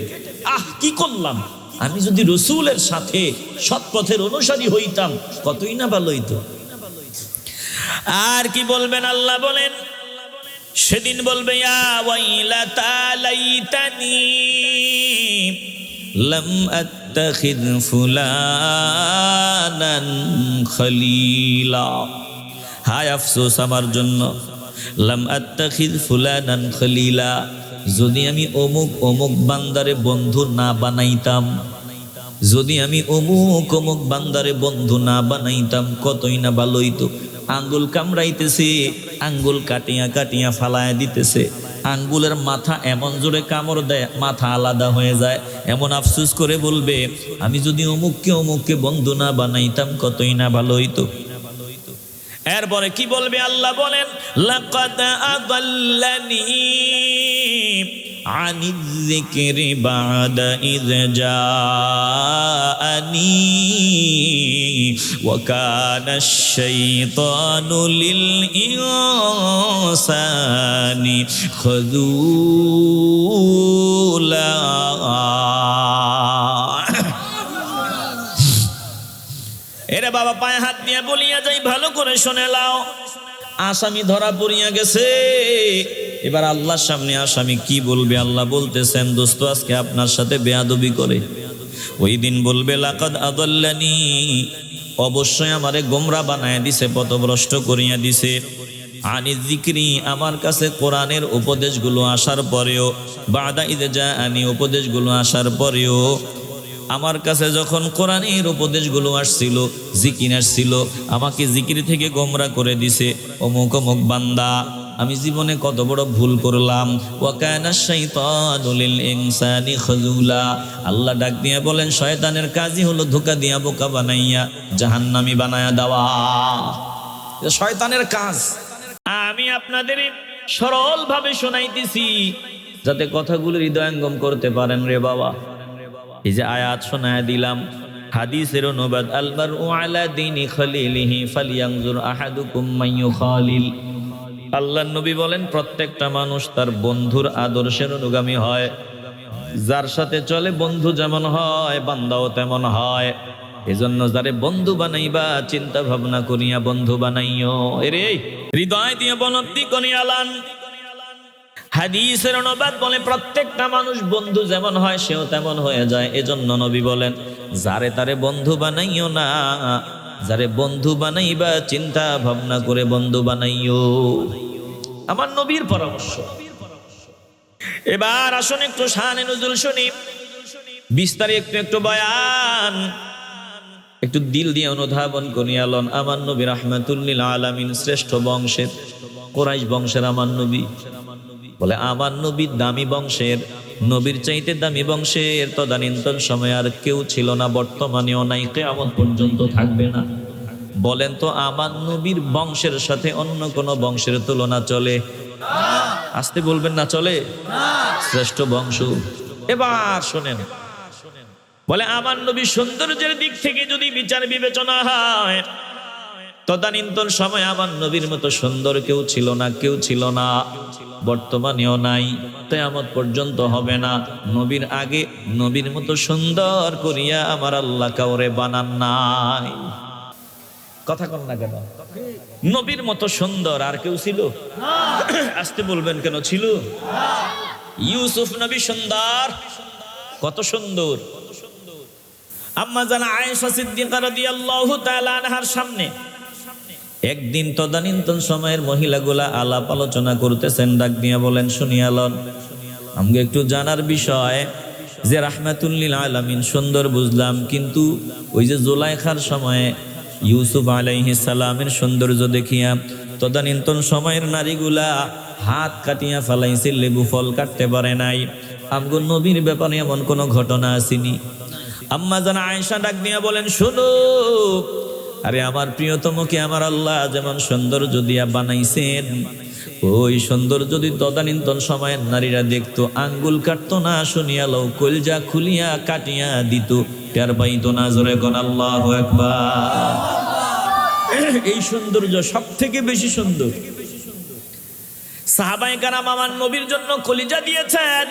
আহ কি করলাম, আমি যদি রসুলের সাথে সৎপথের অনুসারী হইতাম, কতই না ভালো হইতো। আর কি বলবেন? আল্লাহ বলেন, সেদিন বলবে, ইয়া ওয়াইলাতা লাইতানি লাম আত্তাখিদ ফুলানান খলিলা। হায় আফসোস আমার জন্য, লাম আত্তাখিদ ফুলানান খলিলা, যদি আমি অমুক অমুক বান্দারে বন্ধু না বানাইতাম, যদি আমি অমুক অমুক বান্দারে বন্ধু না বানাইতাম কতই না ভালো হইতো। আঙ্গুল কামড়াইতেছে, আঙ্গুল কাটিয়া কাটিয়া ফালায়া দিতেছে, আঙ্গুলের মাথা এমন জোরে কামড় দেয় মাথা আলাদা হয়ে যায়, এমন আফসোস করে বলবে আমি যদি অমুককে বন্ধু না বানাইতাম কতই না ভালো হইতো। এরপরে কি বলবে আল্লাহ বলেন, লাকাদ আদাল্লানি আনিয যিকরি বাদা ইয জাআনি ওয়া কানাশ শাইতানু লিল ইনসানি খাযুলা। এরে বাবা পায়ে হাত দিয়ে বলিয়া যাই, ভালো করে শুনে লাও। আসামি ধরা পড়িয়া গেছে, এবার আল্লাহর সামনে আসামি কি বলবে? আল্লাহ বলতেছেন, দোস্ত আজকে আপনার সাথে বেয়াদবি করে, ওই দিন বলবে লাকাদ আদাল্লানি, অবশ্যই আমারে গোমরা বানায় দিছে, পথভ্রষ্ট করিয়া দিছে। আনি যিকরি, আমার কাছে কোরআনের উপদেশগুলো আসার পরেও, বাদা ইয জাআনি, উপদেশগুলো আসার পরেও, আমার কাছে যখন কোরআনের উপদেশগুলো আসছিল, জিকির আসছিল, আমাকে জিকির থেকে গোমরা করে দিছে। অমুক অমুক বান্দা, আমি জীবনে কত বড় ভুল করলাম। ওয়া কানাশ শাইতানু লিল ইনসানি খাযুলা, আল্লাহ ডাক দিয়ে বলেন শয়তানের কাজই হলো ধোঁকা দিয়া বোকা বানাইয়া জাহান্নামী বানায়া দেওয়া। শয়তানের কাজ। আমি আপনাদের সরল ভাবে শোনাইতেছি যাতে কথাগুলো হৃদয়ঙ্গম করতে পারেন রে বাবা। এই যে আয়াত শোনায় দিলাম, হাদিসের অনুবাদ, আলবারু আলা দীনি খলিলিহি ফালইয়ানজুর আহাদুকুম মান ইউখালিল। আল্লাহর নবী বলেন প্রত্যেকটা মানুষ তার বন্ধুর আদর্শের অনুগামী হয়, যার সাথে চলে বন্ধু যেমন হয় বান্দাও তেমন হয়। এজন্য যারে বন্ধু বানাইবা চিন্তা ভাবনা করিয়া বন্ধু বানাইও, এরে হৃদয় দিয়ে বনতি করিয়া লান। হাদিসের অনুবাদ বলে প্রত্যেকটা মানুষ বন্ধু যেমন হয় সেও তেমন হয়ে যায়। এজন্য নবী বলেন যারে তারে বন্ধু বানাইও না, যারে বন্ধু বানাইবা চিন্তা ভাবনা করে বন্ধু বানাইও। আমার নবীর পরামর্শ। এবার আসুন একটু শানে নুজুল শুনি, বিস্তারিত একটু একটু বয়ান, একটু দিল দিয়ে অনুধাবন করিয়া লন। আমার নবী রাহমাতুল লিল আলামিন, শ্রেষ্ঠ বংশের, কুরাইশ বংশের আমার নবী। বলে আমার নবী দামি বংশের, নবীর চাইতে দামি বংশের তদানীন্তন সময় আর কেউ ছিল না, বর্তমানেও নাই, কিয়ামত পর্যন্ত থাকবে না। বলেন তো আমার নবীর বংশের সাথে অন্য কোন বংশের তুলনা চলে? আসতে বলবেন না, চলে? শ্রেষ্ঠ বংশ। এবার শোনেন, বলে আমার নবী সৌন্দর্যের দিক থেকে যদি বিচার বিবেচনা হয়, তদানীন্তন সময় আমার নবীর মতো সুন্দর কেউ ছিল না, কেউ ছিল না, বর্তমানেও নাই, কিয়ামত পর্যন্ত হবে না। নবীর আগে নবীর মতো সুন্দর করিয়া আমার আল্লাহ কাউরে বানান নাই। কথা কন না কেন? নবীর মতো সুন্দর আর কেউ ছিল? আসতে বলবেন কেন, ছিল? ইউসুফ নবী সুন্দর, কত সুন্দর। আম্মা জানা আয়েশা সিদ্দিকা রাদিয়াল্লাহু তাআলা আনহার সামনে একদিন তদানীন্তন সময়ের মহিলাগুলা আলাপ আলোচনা করতেছেন, ডাক দিয়া বলেন শুনিয়া লন, আমাকে একটু জানার বিষয় যে রাহমাতুল লিল আলামিন সুন্দর বুঝলাম, কিন্তু ওই যে জুলাইখার সময়ে ইউসুফ আলাইহিস সালামের সৌন্দর্য দেখিয়া তদানীন্তন সময়ের নারীগুলা হাত কাটিয়া ফেলাইছে, লেবু ফল কাটতে পারে নাই। আমগো নবীর ব্যাপারে এমন কোন ঘটনা আসেনি? আম্মা জানা আয়েশা ডাক দিয়া বলেন শোনো, আরে আমার প্রিয়তমকে আমার আল্লাহ যেমন সৌন্দর্য দিয়া বানাইছেন, ওই সৌন্দর্য যদি তদানীন্তন সময়ের নারীরা দেখতো, আঙ্গুল কাটতো না, শুনিয়া লও কলজা খুলিয়া কাটিয়া দিত, টের পাইতো না। জোরে কোন আল্লাহু আকবার। এই সৌন্দর্য সব থেকে বেশি সুন্দর। সাহাবায়ে কেরাম আমার নবীর জন্য কলিজা দিয়েছেন,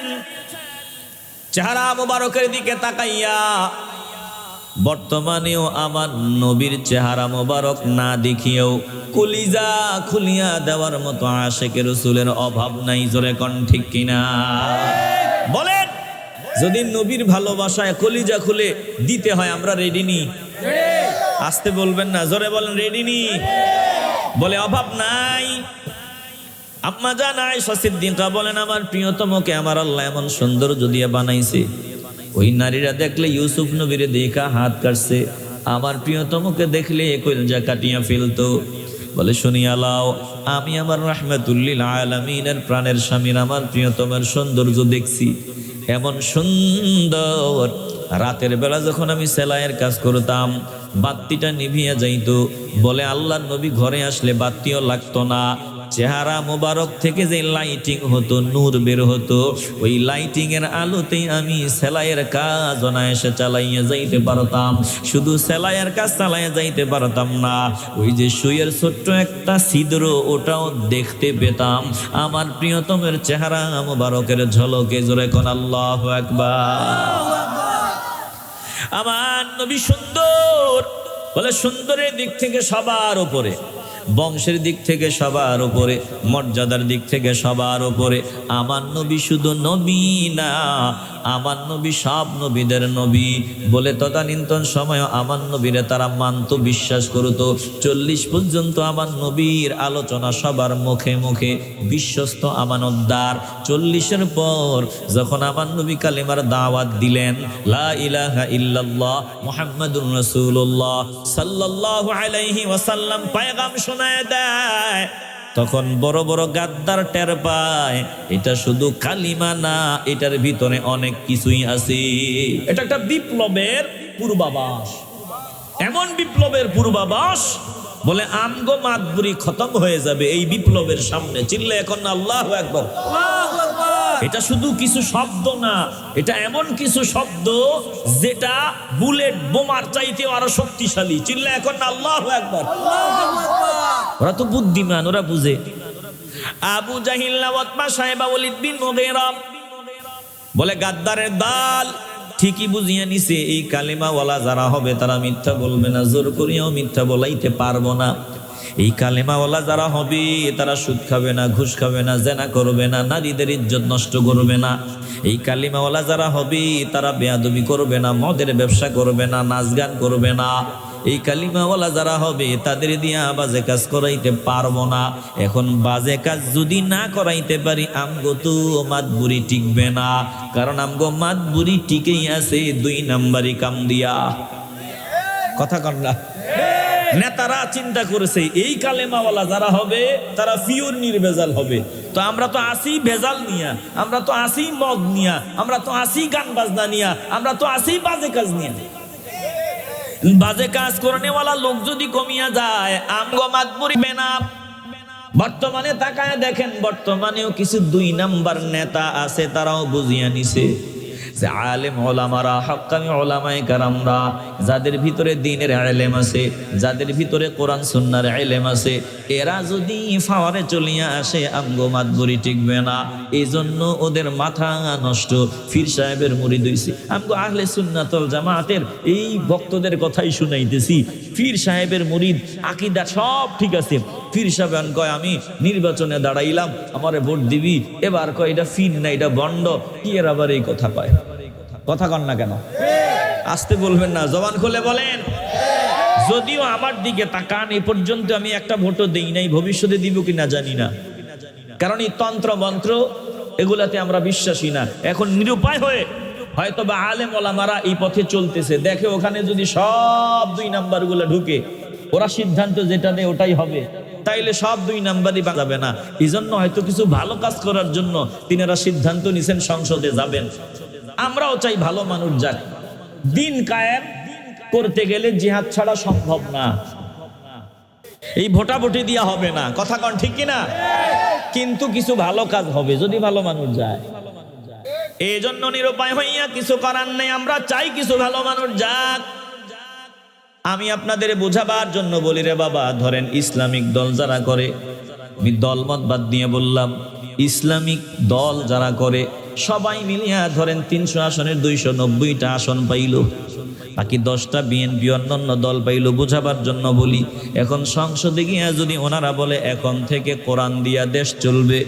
চেহারা মোবারকের দিকে তাকাইয়া। বর্তমানেও আমার নবীর চেহারা মোবারক না দেখিয়েও কলিজা খুলিয়া দেওয়ার মতো আশিকে রাসূলের অভাব নাই। জোরে কোন ঠিক কিনা? বলেন যদি নবীর ভালোবাসায় কলিজা খুলে দিতে হয় আমরা রেডি নি? আসতে বলবেন না, জোরে বলেন রেডি নি? বলে অভাব নাই। আম্মা জান আয়েশা সিদ্দিকা বলেন আমার প্রিয়তমকে আমার আল্লাহ এমন সৌন্দর্য দিয়ে বানাইছে, ওই নারীরা দেখলে ইউসুফ নবীরে দেখা হাত কাটছে, আমার প্রিয়তমকে দেখলে কলিজা কাটিয়া ফেলতো। বলে শুনিয়া লাও, আমি আমার রাহমাতুল্লিল আলামিনের প্রাণের স্বামীর আমার প্রিয়তমের সৌন্দর্য দেখছি এমন সুন্দর। রাতের বেলা যখন আমি সেলাইয়ের কাজ করতাম বাত্তিটা নিভিয়া যাইতো। বলে আল্লাহর নবী ঘরে আসলে বাত্তিও লাগতো না, চেহারা মোবারক থেকে যে লাইটিং হতো, নূর বের হতো, ওই লাইটিং এর আলোতেই আমি সেলাইয়ের কাজ অনায়াসে চালাইয়া যাইতে পারতাম। শুধু সেলাইয়ের কাজ চালাইয়া যাইতে পারতাম না, ওই যে সুইয়ের ছোট্ট একটা ছিদ্র ওটাও দেখতে পেতাম আমার প্রিয়তমের চেহারা মোবারকের ঝলকে। জোরে কোন আল্লাহু আকবার। আমার নবী সুন্দর, বলে সুন্দরের দিক থেকে সবার উপরে, বংশের দিক থেকে সবার উপরে, মর্যাদার দিক থেকে সবার উপরে। আমার নবী শুধু নবী না, আমার নবী সব নবীদের নবী। বলে তদানীন্তন সময় আমার নবীরে তারা মানত, বিশ্বাস করত। 40 পর্যন্ত আমার নবীর আলোচনা সবার মুখে মুখে, বিশ্বস্ত আমানতদার। 40-এর পর যখন আমার নবী কালেমার দাওয়াত দিলেন, লা ইলাহা ইল্লাল্লাহ মুহাম্মাদুর রাসূলুল্লাহ সাল্লাল্লাহু আলাইহি ওয়াসাল্লাম পয়গাম শোনায় দেয়, তখন বড় বড় গাদ্দার টের পায় এটা শুধু কালিমা না, এটার ভিতরে অনেক কিছুই আছে। এটা একটা বিপ্লবের পূর্বাভাস, এমন বিপ্লবের পূর্বাভাস। বলে আমগো মাতবুরি খতম হয়ে যাবে এই বিপ্লবের সামনে। চিল্লে এখন আল্লাহু আকবার। এটা শুধু কিছু শব্দ না, এটা এমন কিছু শব্দ যেটা বুলেট বোমার চাইতেও আরো শক্তিশালী। চিল্লে এখন আল্লাহু আকবার। ওরা তো বুদ্ধিমান, ওরা বুঝে। আবু জাহিল, উতবা, সাইবা, ওয়ালিদ বিন মুগীরা বলে গাদ্দারের দল ঠিকই বুঝিয়ে নিছে এই কালেমাওয়ালা যারা হবে তারা মিথ্যা বলবে না, জোর করিয়াও মিথ্যা বলাইতে পারবো না। এই কালেমাওয়ালা যারা হবে তারা সুদ খাবে না, ঘুষ খাবে না, জেনা করবে না, নারীদের ইজ্জত নষ্ট করবে না। এই কালিমাওয়ালা যারা হবে তারা বেয়াদবি করবে না, মদের ব্যবসা করবে না, নাচ গান করবে না। এই কালিমাওয়ালা যারা হবে তাদের দিয়া বাজে কাজ করাইতে পারবো না। এখন বাজে কাজ যদি না করাইতে পারি আমগো তো মাতবুরি টিকবে না, কারণ আমগো মাতবুরি টিকেই আছে 2 নাম্বারি কাম দিয়া। কথা কন না? নেতারা চিন্তা করেছে এই কালেমাওয়ালা যারা হবে তারা পিওর নির্ভেজাল হবে। তো আমরা তো আসি ভেজাল নিয়া, আমরা তো আসি মদ নিয়া, আমরা তো আসি গান বাজনা নিয়া, আমরা তো আসি বাজে কাজ নিয়া। বাজে কাজ করনেওয়ালা লোক যদি কমিয়া যায় আমগো মাতবুরি বেনা। বর্তমানে তাকায় দেখেন, বর্তমানেও কিছু 2 নাম্বার নেতা আছে, তারাও বুঝিয়া নিছে যে আলেম ওলামারা, হক্কানি ওলামায়ে কেরামরা, যাদের ভিতরে দ্বীনের ইলম আছে, যাদের ভিতরে কোরআন সুন্নাহর ইলম আছে, এরা যদি ফাওয়ারে চলিয়া আসে আমগো মাতবুরি টিকবে না। এই জন্য ওদের মাথা নষ্ট। পীর সাহেবের মুরিদ হইছে। আমগো আহলে সুন্নাত ওয়াল জামাতের এই ভক্তদের কথাই শুনাইতেছি। পীর সাহেবের মুরিদ, আকীদা সব ঠিক আছে। পীর সাহেব কয় আমি নির্বাচনে দাঁড়াইলাম, আমারে ভোট দিবি। এবার কয় এটা ফির না, এটা বন্ড। কি এর আবার এই কথা পায়? কথা কন না কেন? আসতে বলবেন না, জবান খুলে বলেন। যদিও আমার দিকে তাকান, এই পর্যন্ত আমি একটা ভোটও দেই নাই, ভবিষ্যতে দিব কিনা জানি না। কারণ এই তন্ত্র মন্ত্র এগুলাতে আমরা বিশ্বাসী না। এখন নিরুপায় হয়ে হয়তো বা আলেম ওলামারা এই পথে চলতেছে, দেখে ওখানে যদি সব 2 নাম্বার গুলো ঢুকে, ওরা সিদ্ধান্ত যেটা নেয় ওটাই হবে, তাইলে সব 2 নাম্বারই যাবে না। এই জন্য হয়তো কিছু ভালো কাজ করার জন্য তিনারা সিদ্ধান্ত নিছেন সংসদে যাবেন। আমরাও চাই ভালো মানুষ যাক। দিন কায়েম করতে গেলে জিহাদ ছাড়া সম্ভব না। এই ভোটাভুটি দিয়া হবে না, কথা কন ঠিক কিনা? কিন্তু কিছু ভালো কাজ হবে যদি ভালো মানুষ যায়। এই জন্য নিরুপায় হইয়া কিছু করার নেই, আমরা চাই কিছু ভালো মানুষ যাক। আমি আপনাদের বোঝাবার জন্য বলি রে বাবা, ধরেন ইসলামিক দল যারা করে, আমি দলমত বাদ দিয়ে বললাম, ইসলামিক দল যারা করে সবাই মিলিয়া ধরেন 300 আসনের 290টা আসন পাইল, বাকি 10টা বিএনপি অন্যান্য দল পাইল। বুঝাবার জন্য বলি, এখন সংসদে গিয়া যদি ওনারা বলে এখন থেকে কোরআন দিয়া দেশ চলবে,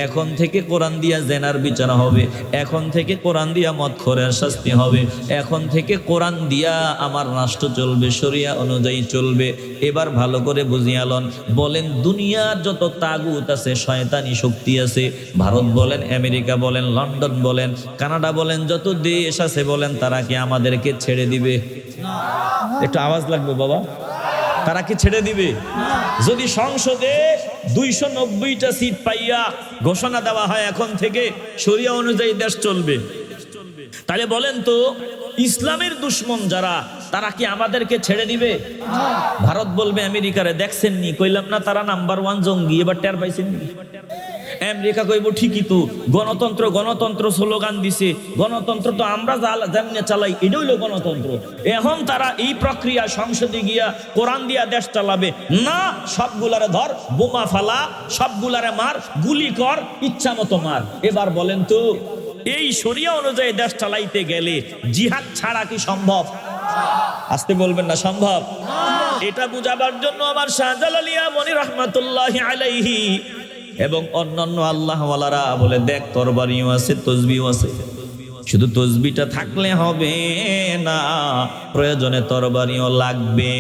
এখন থেকে কোরআন দিয়া জেনার বিচার হবে, এখন থেকে কোরআন দিয়া মদখোরের শাস্তি হবে, এখন থেকে কোরআন দিয়া আমার রাষ্ট্র চলবে, শরিয়া অনুযায়ী চলবে, এবার ভালো করে বুঝিয়ালন। বলেন দুনিয়ার যত তাগুত আছে, শয়তানি শক্তি আছে, ভারত বলেন, আমেরিকা বলেন, লন্ডন বলেন, কানাডা বলেন, যত দেশ আছে বলেন, তারা কি আমাদেরকে ছেড়ে দিবে? একটু আওয়াজ লাগবে বাবা। তারা কি ছেড়ে দিবে? যদি সংসদে 290টা সিট পাইয়া ঘোষণা দেওয়া হয় এখন থেকে শরিয়া অনুযায়ী দেশ চলবে, তাহলে বলেন তো ইসলামের দুশ্মন যারা, তারা কি আমাদেরকে ছেড়ে দিবে? ভারত বলবে আমেরিকারে, দেখছেন নি, কইলাম না তারা নাম্বার 1 জঙ্গি, এবার টের পাইছেন নি? আমেরিকা কইব ঠিকই তো, গণতন্ত্র গণতন্ত্র স্লোগান দিছে, গণতন্ত্র তো আমরা জানিয়ে চালাই, এটা হইল গণতন্ত্র। এখন তারা এই প্রক্রিয়া সংসদে গিয়া কোরআন দিয়া দেশ চালাবে না, সবগুলারে ধর, বোমা ফালা, সবগুলারে মার, গুলি কর, ইচ্ছা মতো মার। এবার বলেন তো এই শরিয়া অনুযায়ী দেশ চালাইতে গেলে জিহাদ ছাড়া কি সম্ভব? আসতে বলবেন না সম্ভব। এটা বুঝাবার জন্য আমার শাহজালালিয়া মনি রহমাতুল্লাহি আলাইহি এবং অন্যান্য আল্লাহ ওয়ালারা বলে, দেখ তরবারিও আছে, তসবিও আছে, শুধু তসবিটা থাকলে হবে না, প্রয়োজনে তরবারিও লাগবে।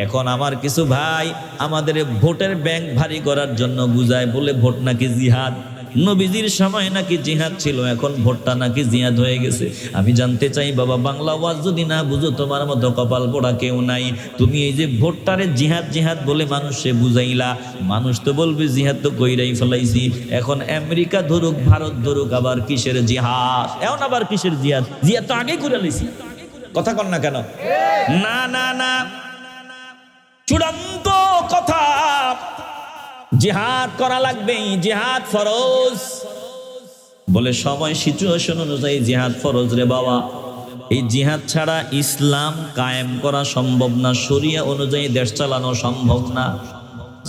এখন আমার কিছু ভাই আমাদের ভোটের ব্যাংক ভারী করার জন্য বুঝায়, বলে ভোট নাকি জিহাদ, নবীজির সময় নাকি জিহাদ ছিল, এখন ভোটটা নাকি জিহাদ হয়ে গেছে। আমি জানতে চাই বাবা, বাংলা ওয়াজ যদি না বুঝো, তোমার মতো কপাল পোড়া কেউ নাই। তুমি এই যে ভোটটারে জিহাদ জিহাদ বলে মানুষে বুঝাইলা, মানুষ তো বলবে জিহাদ তো কইরাই ফেলাইছি। এখন আমেরিকা ধরুক, ভারত ধরুক, আবার কিসের জিহাদ? এখন আবার কিসের জিহাদ? জিহাদ তো আগেই করে লাইছি। কথা কন না কেন? না না না, চূড়ান্ত কথা, জিহাদ করা লাগবে, জিহাদ ফরজ। বলে সময় সিচুয়েশন অনুযায়ী জিহাদ ফরজ রে বাবা। এই জিহাদ ছাড়া ইসলাম কায়েম করা সম্ভব না, শরিয়া অনুযায়ী দেশ চালানো সম্ভব না।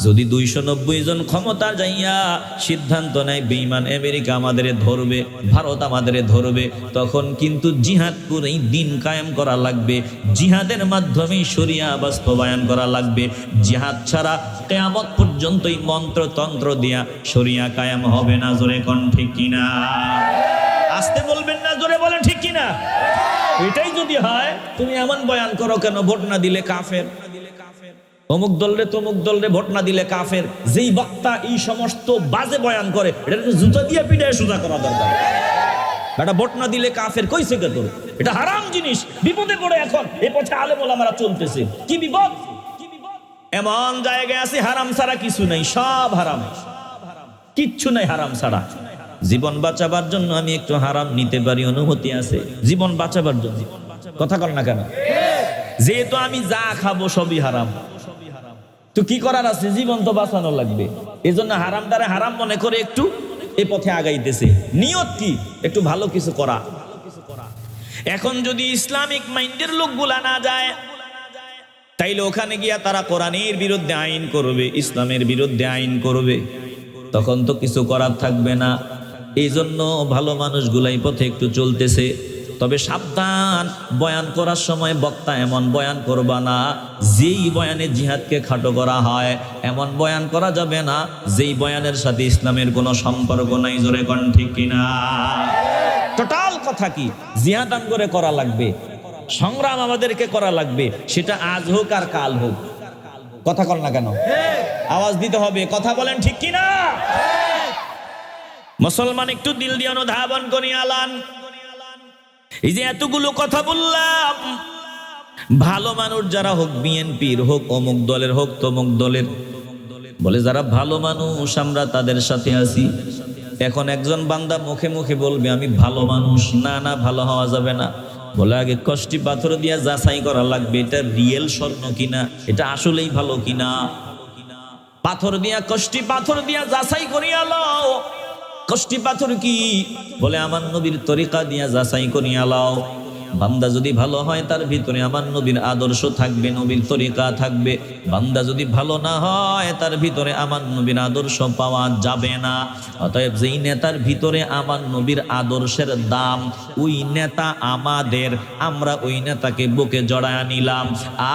যদি 290 জন ক্ষমতা যাইয়া সিদ্ধান্ত নেয় বেঈমান আমেরিকা আমাদের ধরবে, ভারত আমাদের ধরবে, তখন কিন্তু জিহাদ করেই দিন কায়েম করা লাগবে, জিহাদের মাধ্যমেই শরিয়া বাস্তবায়ন করা লাগবে। জিহাদ ছাড়া কিয়ামত পর্যন্তই মন্ত্রতন্ত্র দিয়া শরিয়া কায়েম হবে না। জোরে কোন ঠিক কিনা? আসতে বলবেন না, জোরে বলেন ঠিক কিনা? এটাই যদি হয়, তুমি এমন বয়ান করো কেন, ভোট না দিলে কাফের, অমুক দলরে তমুক দলরে ভোট না দিলে কাফের। যেই বক্তা এই সমস্ত বাজে বয়ান করে, এটা জুতা দিয়ে পিটায় সোজা করা দরকার। এটা ভোট না দিলে কাফের কইছে কে তোর? এটা হারাম জিনিস, বিপদে পড়ে এখন এই পথে আলেম ওলামারা চলতেছে। কি বিপদ! এমন জায়গায় আছে হারাম ছাড়া কিছু নাই, সব হারাম, কিচ্ছু নাই হারাম ছাড়া। জীবন বাঁচাবার জন্য আমি একটু হারাম নিতে পারি, অনুমতি আছে জীবন বাঁচাবার জন্য। কথা কর না কেন? যেহেতু আমি যা খাবো সবই হারাম, তো কি করার আছে? জীবন তো বাঁচানো লাগবে। এই জন্য হারাম দ্বারা হারাম মনে করে একটু এই পথে আগাইতেছে। নিয়ত কি? একটু ভালো কিছু করা। এখন যদি ইসলামিক মাইন্ডের লোকগুলা না যায়, তাইলে ওখানে গিয়া তারা কোরআনের বিরুদ্ধে আইন করবে, ইসলামের বিরুদ্ধে আইন করবে, তখন তো কিছু করার থাকবে না। এই জন্য ভালো মানুষগুলাই পথে একটু চলতেছে। তবে সাবধান, বয়ান করার সময় বক্তা এমন বয়ান করবা না যেই বয়ানে জিহাদকে খাটো করা হয়, এমন বয়ান করা যাবে না যেই বয়ানের সাথে ইসলামের কোনো সম্পর্ক নাই। জোরে কোন ঠিক কিনা? টোটাল কথা কি, জিহাদ করে করা লাগবে, সংগ্রাম আমাদেরকে করা লাগবে, সেটা আজ হোক আর কাল হোক। কথা কর না কেন? আওয়াজ দিতে হবে, কথা বলেন ঠিক কিনা? মুসলমান একটু দিল দিয়ে অনুধাবন করি আলান। এই যে এতগুলো কথা বললাম, ভালো মানুষ যারা হোক, বিএনপির হোক, অমুক দলের হোক, তমুক দলের, বলে যারা ভালো মানুষ আমরা তাদের সাথে আছি। এখন একজন বান্দা মুখে মুখে বলবে আমি ভালো মানুষ, না না ভালো হওয়া যাবে না। বলে আগে কষ্টি পাথর দিয়া যাচাই করা লাগবে, এটা রিয়েল স্বর্ণ কিনা, এটা আসলেই ভালো কিনা। পাথর দিয়া, কষ্টি পাথর দিয়া যাচাই করিয়া লও। কষ্টি পাথর কি? বলে আমার নবীর তরিকা দিয়া যাচাই করিয়া লও। বান্দা যদি ভালো হয় তার ভিতরে আমার নবীর আদর্শ থাকবে, নবীর তরিকা থাকবে। বান্দা যদি ভালো না হয় তার ভিতরে আমার নবীর আদর্শ পাওয়া যাবে না। অতএব যেই নেতার ভিতরে আমার নবীর আদর্শের দাম, ওই নেতা আমাদের, আমরা ওই নেতাকে বুকে জড়ায় নিলাম।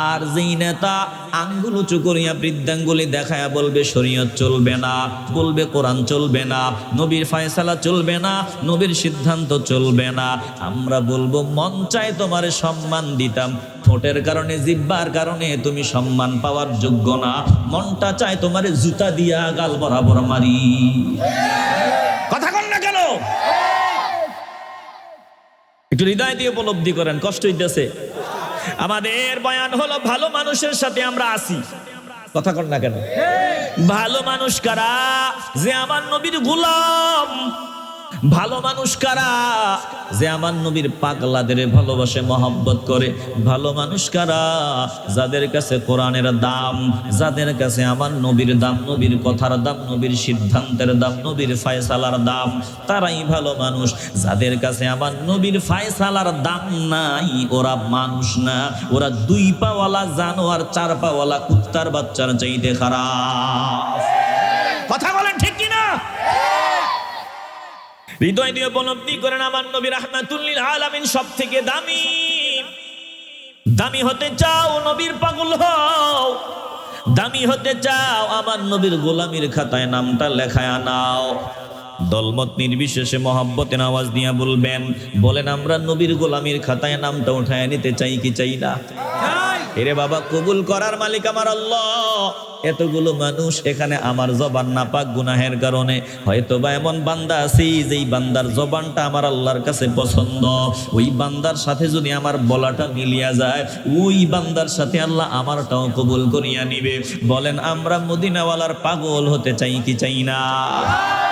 আর যেই নেতা আঙ্গুল উঁচু করিয়া বৃদ্ধাঙ্গুলি দেখায়া বলবে শরীয়ত চলবে না, বলবে কোরআন চলবে না, নবীর ফয়সালা চলবে না, নবীর সিদ্ধান্ত চলবে না, আমরা বলবো মন চায় তোমার সম্মান দিতাম, ঠোঁটের কারণে জিহ্বার কারণে তুমি সম্মান পাওয়ার যোগ্য না, মনটা চায় তোমার জুতা দিয়া গাল বরাবর মারি। কথা কন না কেন? একটু হৃদয় দিয়ে উপলব্ধি করেন, কষ্ট হইতেছে। আমাদের বয়ান হলো ভালো মানুষের সাথে আমরা আসি। কথা কন না কেন? ভালো মানুষ কারা? যে আমার নবীর গোলাম। ভালো মানুষ কারা? যে আমার নবীর পাগলাদের ভালোবাসে, মহব্বত করে। ভালো মানুষ কারা? যাদের কাছে কোরআনের দাম, যাদের কাছে আমার নবীর দাম, নবীর কথার দাম, নবীর সিদ্ধান্তের দাম, নবীর ফয়সালার দাম, তারাই ভালো মানুষ। যাদের কাছে আমার নবীর ফয়সালার দাম নাই, ওরা মানুষ না, ওরা দুই পাওয়ালা জানোয়ার, চার পাওয়ালা কুত্তার বাচ্চার চাইতে খারাপ। কথা বলেন ঠিক কিনা? হৃদয় দিয়ে উপলব্ধি করেন আমার নবী রাহমাতুল লিল আলামিন সব থেকে দামি। দামি হতে চাও নবীর পাগল হও, দামি হতে চাও আমার নবীর গোলামির খাতায় নামটা লেখায় নাও। দলমত নির্বিশেষে মহব্বতের আওয়াজ দিয়ে বলবেন, বলেন আমরা নবীর গোলামির খাতায় নামটা উঠায় নিতে চাই কি চাই না? এরে বাবা, কবুল করার মালিক আমার আল্লাহ। এতগুলো মানুষ এখানে আমার জবান নাপাক গুনাহের কারণে, হয়তো বা এমন বান্দা আছি যেই বান্দার জবানটা আমার আল্লাহর কাছে পছন্দ, ওই বান্দার সাথে যদি আমার বলাটা মিলিয়া যায়, ওই বান্দার সাথে আল্লাহ আমারটাও কবুল করিয়া নিবে। বলেন আমরা মদিনাওয়ালার পাগল হতে চাই কি চাই না?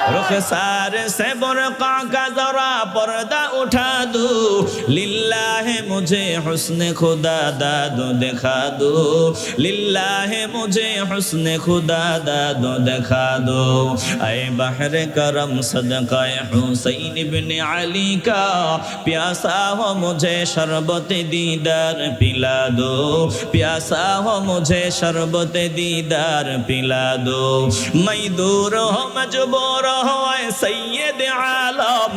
रुखसार से बुरक़ा का ज़रा पर्दा उठा दो, लिल्लाह मुझे हुस्न खुदा दादो दिखा दो, लिल्लाह मुझे हुस्न खुदा दादो दिखा दो। ऐ बहर करम सदका हुसैन इब्न अली का, प्यासा हो मुझे शरबत दीदार पिला दो, प्यासा हो मुझे शरबत दीदार पिला दो। मैं दूर हो मजबूर हो सैयद आलम,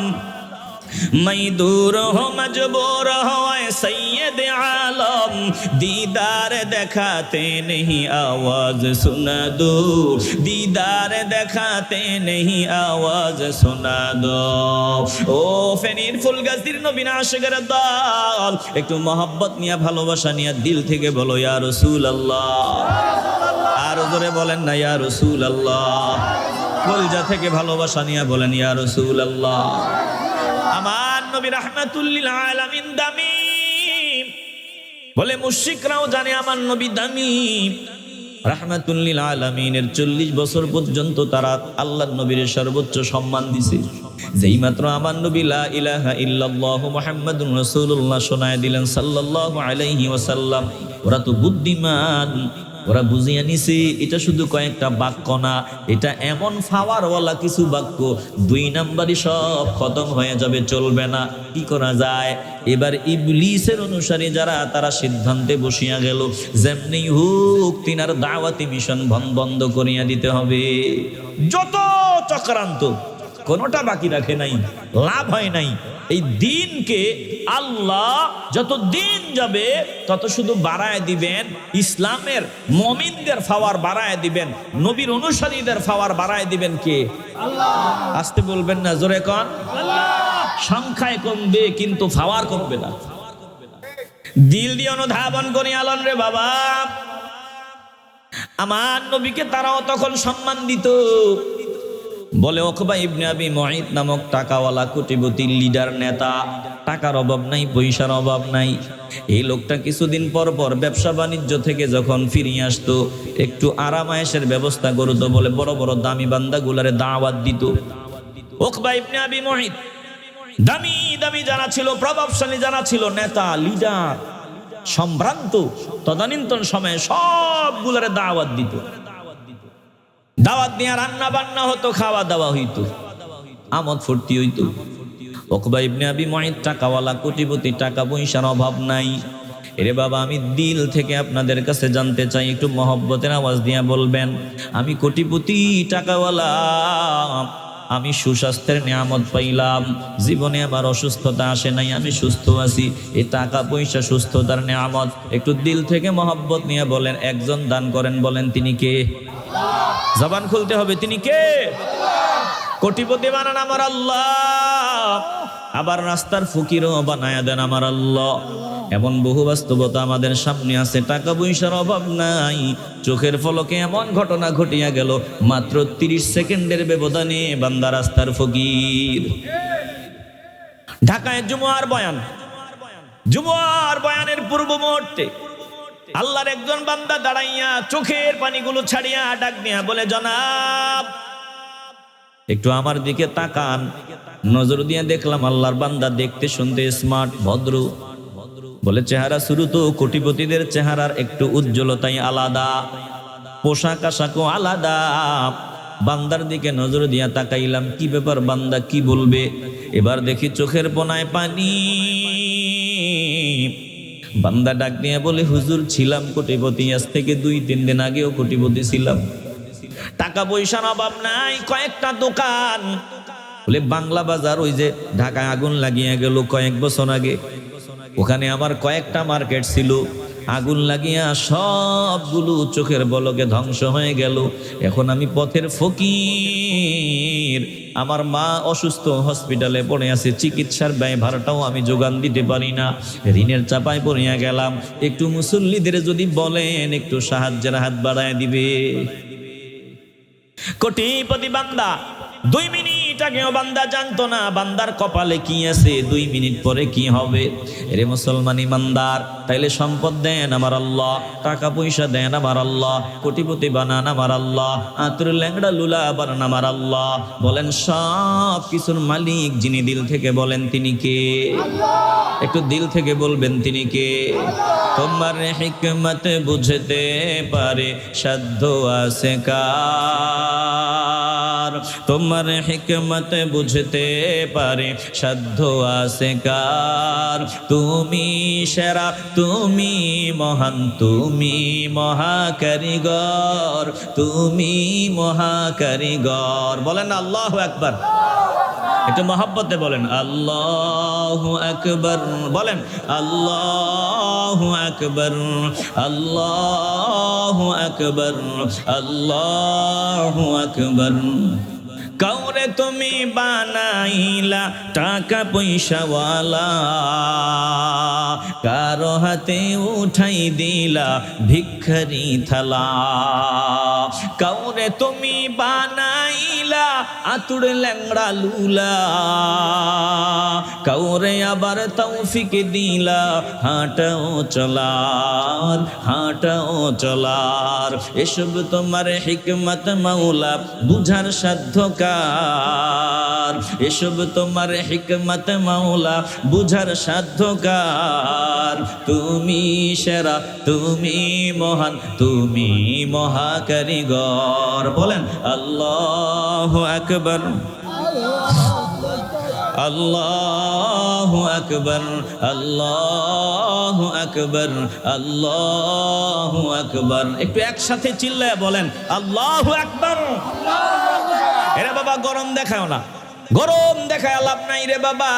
मैं दूर हो मजबूर हो सैयद आलम, दीदार दिखाते नहीं आवाज सुना दो, दीदार दिखाते नहीं आवाज सुना दो। ও ফেনীর ফুলগাছির নবীন আশিকের দল, একটু মহব্বত নিয়ে ভালোবাসা নিয়ে দিল থেকে বলো ইয়া রাসূলুল্লাহ। আর জোরে বলেন না ইয়া রাসূলুল্লাহ। কলজা থেকে ভালোবাসা নিয়ে বলেন ইয়া রাসূলুল্লাহ। আমার নবী রাহমাতুল লিল আলামিন দামি, বলে মুশরিকরাও জানে আমার নবী দামি। রাহমাতুল লিল আলামিনের 40 বছর পর্যন্ত তারা আল্লাহর নবীর সর্বোচ্চ সম্মান দিছে। যেই মাত্র আমার নবী লা ইলাহা ইল্লাল্লাহু মুহাম্মাদুর রাসূলুল্লাহ শোনায় দিলেন সাল্লাল্লাহু আলাইহি ওয়াসাল্লাম, ওরা তো বুদ্ধিমান, ওরা বুঝিয়ে নিছে এটা শুধু কয়েকটা বাক্য না, এটা এমন ফাওয়ারওয়ালা কিছু বাক্য, 2 নাম্বারই সব খতম হয়ে যাবে, চলবে না। কি করা যায়? এবার ইবলিসের অনুসারী যারা, তারা সিদ্ধান্তে বসিয়া গেল, যেমনি হোক তিনার দাওয়াতি মিশন বন্ধ করিয়া দিতে হবে। যত চক্রান্ত, কোনোটা বাকি রাখে নাই, লাভ হয় নাই। এই দিনকে আল্লাহ যত দিন যাবে তত শুধু বাড়ায় দিবেন, ইসলামের মুমিনদের পাওয়ার বাড়ায় দিবেন, নবীর অনুসারীদের পাওয়ার বাড়ায় দিবেন কে? আল্লাহ। আসতে বলবেন না, জোরে কোন আল্লাহ। সংখ্যায় কমবে কিন্তু পাওয়ার কমবে না। দিল দিয়ে অনুধাবন করি আলন রে বাবা। আমার নবীকে তারাও তখন সম্মান দিত। বলে উকবা ইবনে আবি মুঈত নামক টাকাওয়ালা কোটিপতি লিডার নেতা, টাকার অভাব নাই, পয়সার অভাব নাই। এই লোকটা কিছুদিন পর পর ব্যবসা বাণিজ্য থেকে যখন ফিরিয়ে আসতো, একটু আরামায়েশের ব্যবস্থা করতো বলে বড় বড় দামি বান্দাগুলারে দাওয়াত দিত। উকবা ইবনে আবি মুঈত দামি দামি যারা ছিল, প্রভাবশালী যারা ছিল, নেতা, লিডার, সম্ভ্রান্ত, তদানীন্তন সময়ে সবগুলারে দাওয়াত দিত। দাওয়াত নিয়ে রান্না বান্না হতো, খাওয়া দাওয়া হইতো, আমোদ ফুর্তি হইতো। উকবা ইবনে আবি মুআইত টাকাওয়ালা, কোটিপতি, টাকা পয়সার অভাব নাই। এরে বাবা, আমি দিল থেকে আপনাদের কাছে জানতে চাই, একটু মহব্বতের আওয়াজ দিয়ে বলবেন, আমি কোটিপতি, টাকাওয়ালা, আমি সুস্বাস্থ্যের নিয়ামত পাইলাম, জীবনে আমার অসুস্থতা আসে নাই, আমি সুস্থ আছি। এই টাকা পয়সা সুস্থতার নিয়ামত। একটু দিল থেকে মহব্বত নিয়ে বলেন, একজন দান করেন, বলেন তিনি কে? জবান খুলতে হবে, তিনি কে? কোটিপতি বানান আমার আল্লাহ, আবার রাস্তার ফকিরও বানায়া দেন আমার আল্লাহ। এমন বহু বাস্তবতা আমাদের সামনে আছে, টাকা পয়সার অভাব নাই, চোখের পলকে এমন ঘটনা ঘটিয়া গেল, মাত্র 30 সেকেন্ডের ব্যবধানে বান্দা রাস্তার ফকির। ঢাকায় জুমার বয়ান, জুমার বয়ানের পূর্ব মুহূর্তে আল্লাহর একজন বান্দা দাঁড়াইয়া চোখের পানিগুলো ছাড়িয়া ডাক দিয়া বলে, জনাব একটু আমার দিকে তাকান। নজর দিয়ে দেখলাম আল্লাহর বান্দা দেখতে শুনতে স্মার্ট, ভদ্র। বলে, চেহারা শুরু তো কোটিপতিদের চেহারার একটু উজ্জ্বলতাই আলাদা, পোশাক আশাকও আলাদা। বান্দার দিকে নজর দিয়া তাকাইলাম, কি ব্যাপার, বান্দা কি বলবে? এবার দেখি চোখের কোনায় পানি। বান্দা ডাক দিয়ে বলে, হুজুর ছিলাম কোটিপতি, আজ থেকে 2-3 দিন আগেও কোটিপতি ছিলাম, টাকা পয়সার অভাব নাই, কয়েকটা দোকান। বলে, বাংলা বাজার, ওই যে ঢাকায় আগুন লাগিয়ে গেল কয়েক বছর আগে, ওখানে আমার কয়েকটা মার্কেট ছিল, আগুন লাগিয়া সবগুলো চোখের বলকে ধ্বংস হয়ে গেল। এখন আমি পথের ফকির, আমার মা অসুস্থ, হসপিটালে পড়ে আছে, চিকিৎসার ব্যয় ভাড়াটাও আমি যোগান দিতে পারি না, ঋণের চাপায় পড়িয়া গেলাম। একটু মুসল্লিদের যদি বলেন একটু সাহায্যের হাত বাড়ায় দিবে। কোটিপতি বান্দা 2 মিনিট আগেও বান্দা জানতো না বান্দার কপালে কি আছে, 2 মিনিট পরে কি হবে। এরে মুসলমান ইমানদার, তাইলে সম্পদ দেন আমার আল্লাহ, টাকা পয়সা দেন আমার আল্লাহ, কোটিপতি বানান আমার আল্লাহ, আতর ল্যাংড়া লুলা বানান আমার আল্লাহ। বলেন, সব কিছুর মালিক যিনি, দিল থেকে বলেন তিনি কে? একটু দিল থেকে বলবেন, তিনি কে? তোমার হিকমত বুঝতে পারে সাধ্য আছে কার, তোমার হিকমত বুঝতে পারে সাধ্য আছে কার। তুমি সেরা, তুমি মহান, তুমি মহাকারিগর, তুমি মহাকারিগর। বলেন আল্লাহু আকবার, একটু মহব্বতে বলেন আল্লাহু আকবার, বলেন আল্লাহু আকবার, আল্লাহু আকবার, আল্লাহু আকবার। কাউরে তুমি বানাইলা টাকা পয়সাওয়ালা, কারো হাতে উঠাই দিলা ভিখারি থালা। কাউরে তুমি বানাইলা আতুর ল্যাংড়া লুলা, কাউরে আবার তৌফিক দিলা হাঁটাও চলার, হাঁটাও চলার। এসব তোমার হিকমত মাওলা, বুঝার সাধ্য কার। এসব তোমার হিকমত মাওলা, বুঝার সাধ্য কার। তুমি সেরা, তুমি মহান, তুমি মহাকারিগর। বলেন আল্লাহু আকবার, আল্লাহু আকবার, আল্লাহু আকবার, আল্লাহু আকবার। একটু একসাথে চিল্লায় বলেন আল্লাহু আকবার। এরে বাবা, গরম দেখাও না, গরম দেখায় লাভ নাই রে বাবা।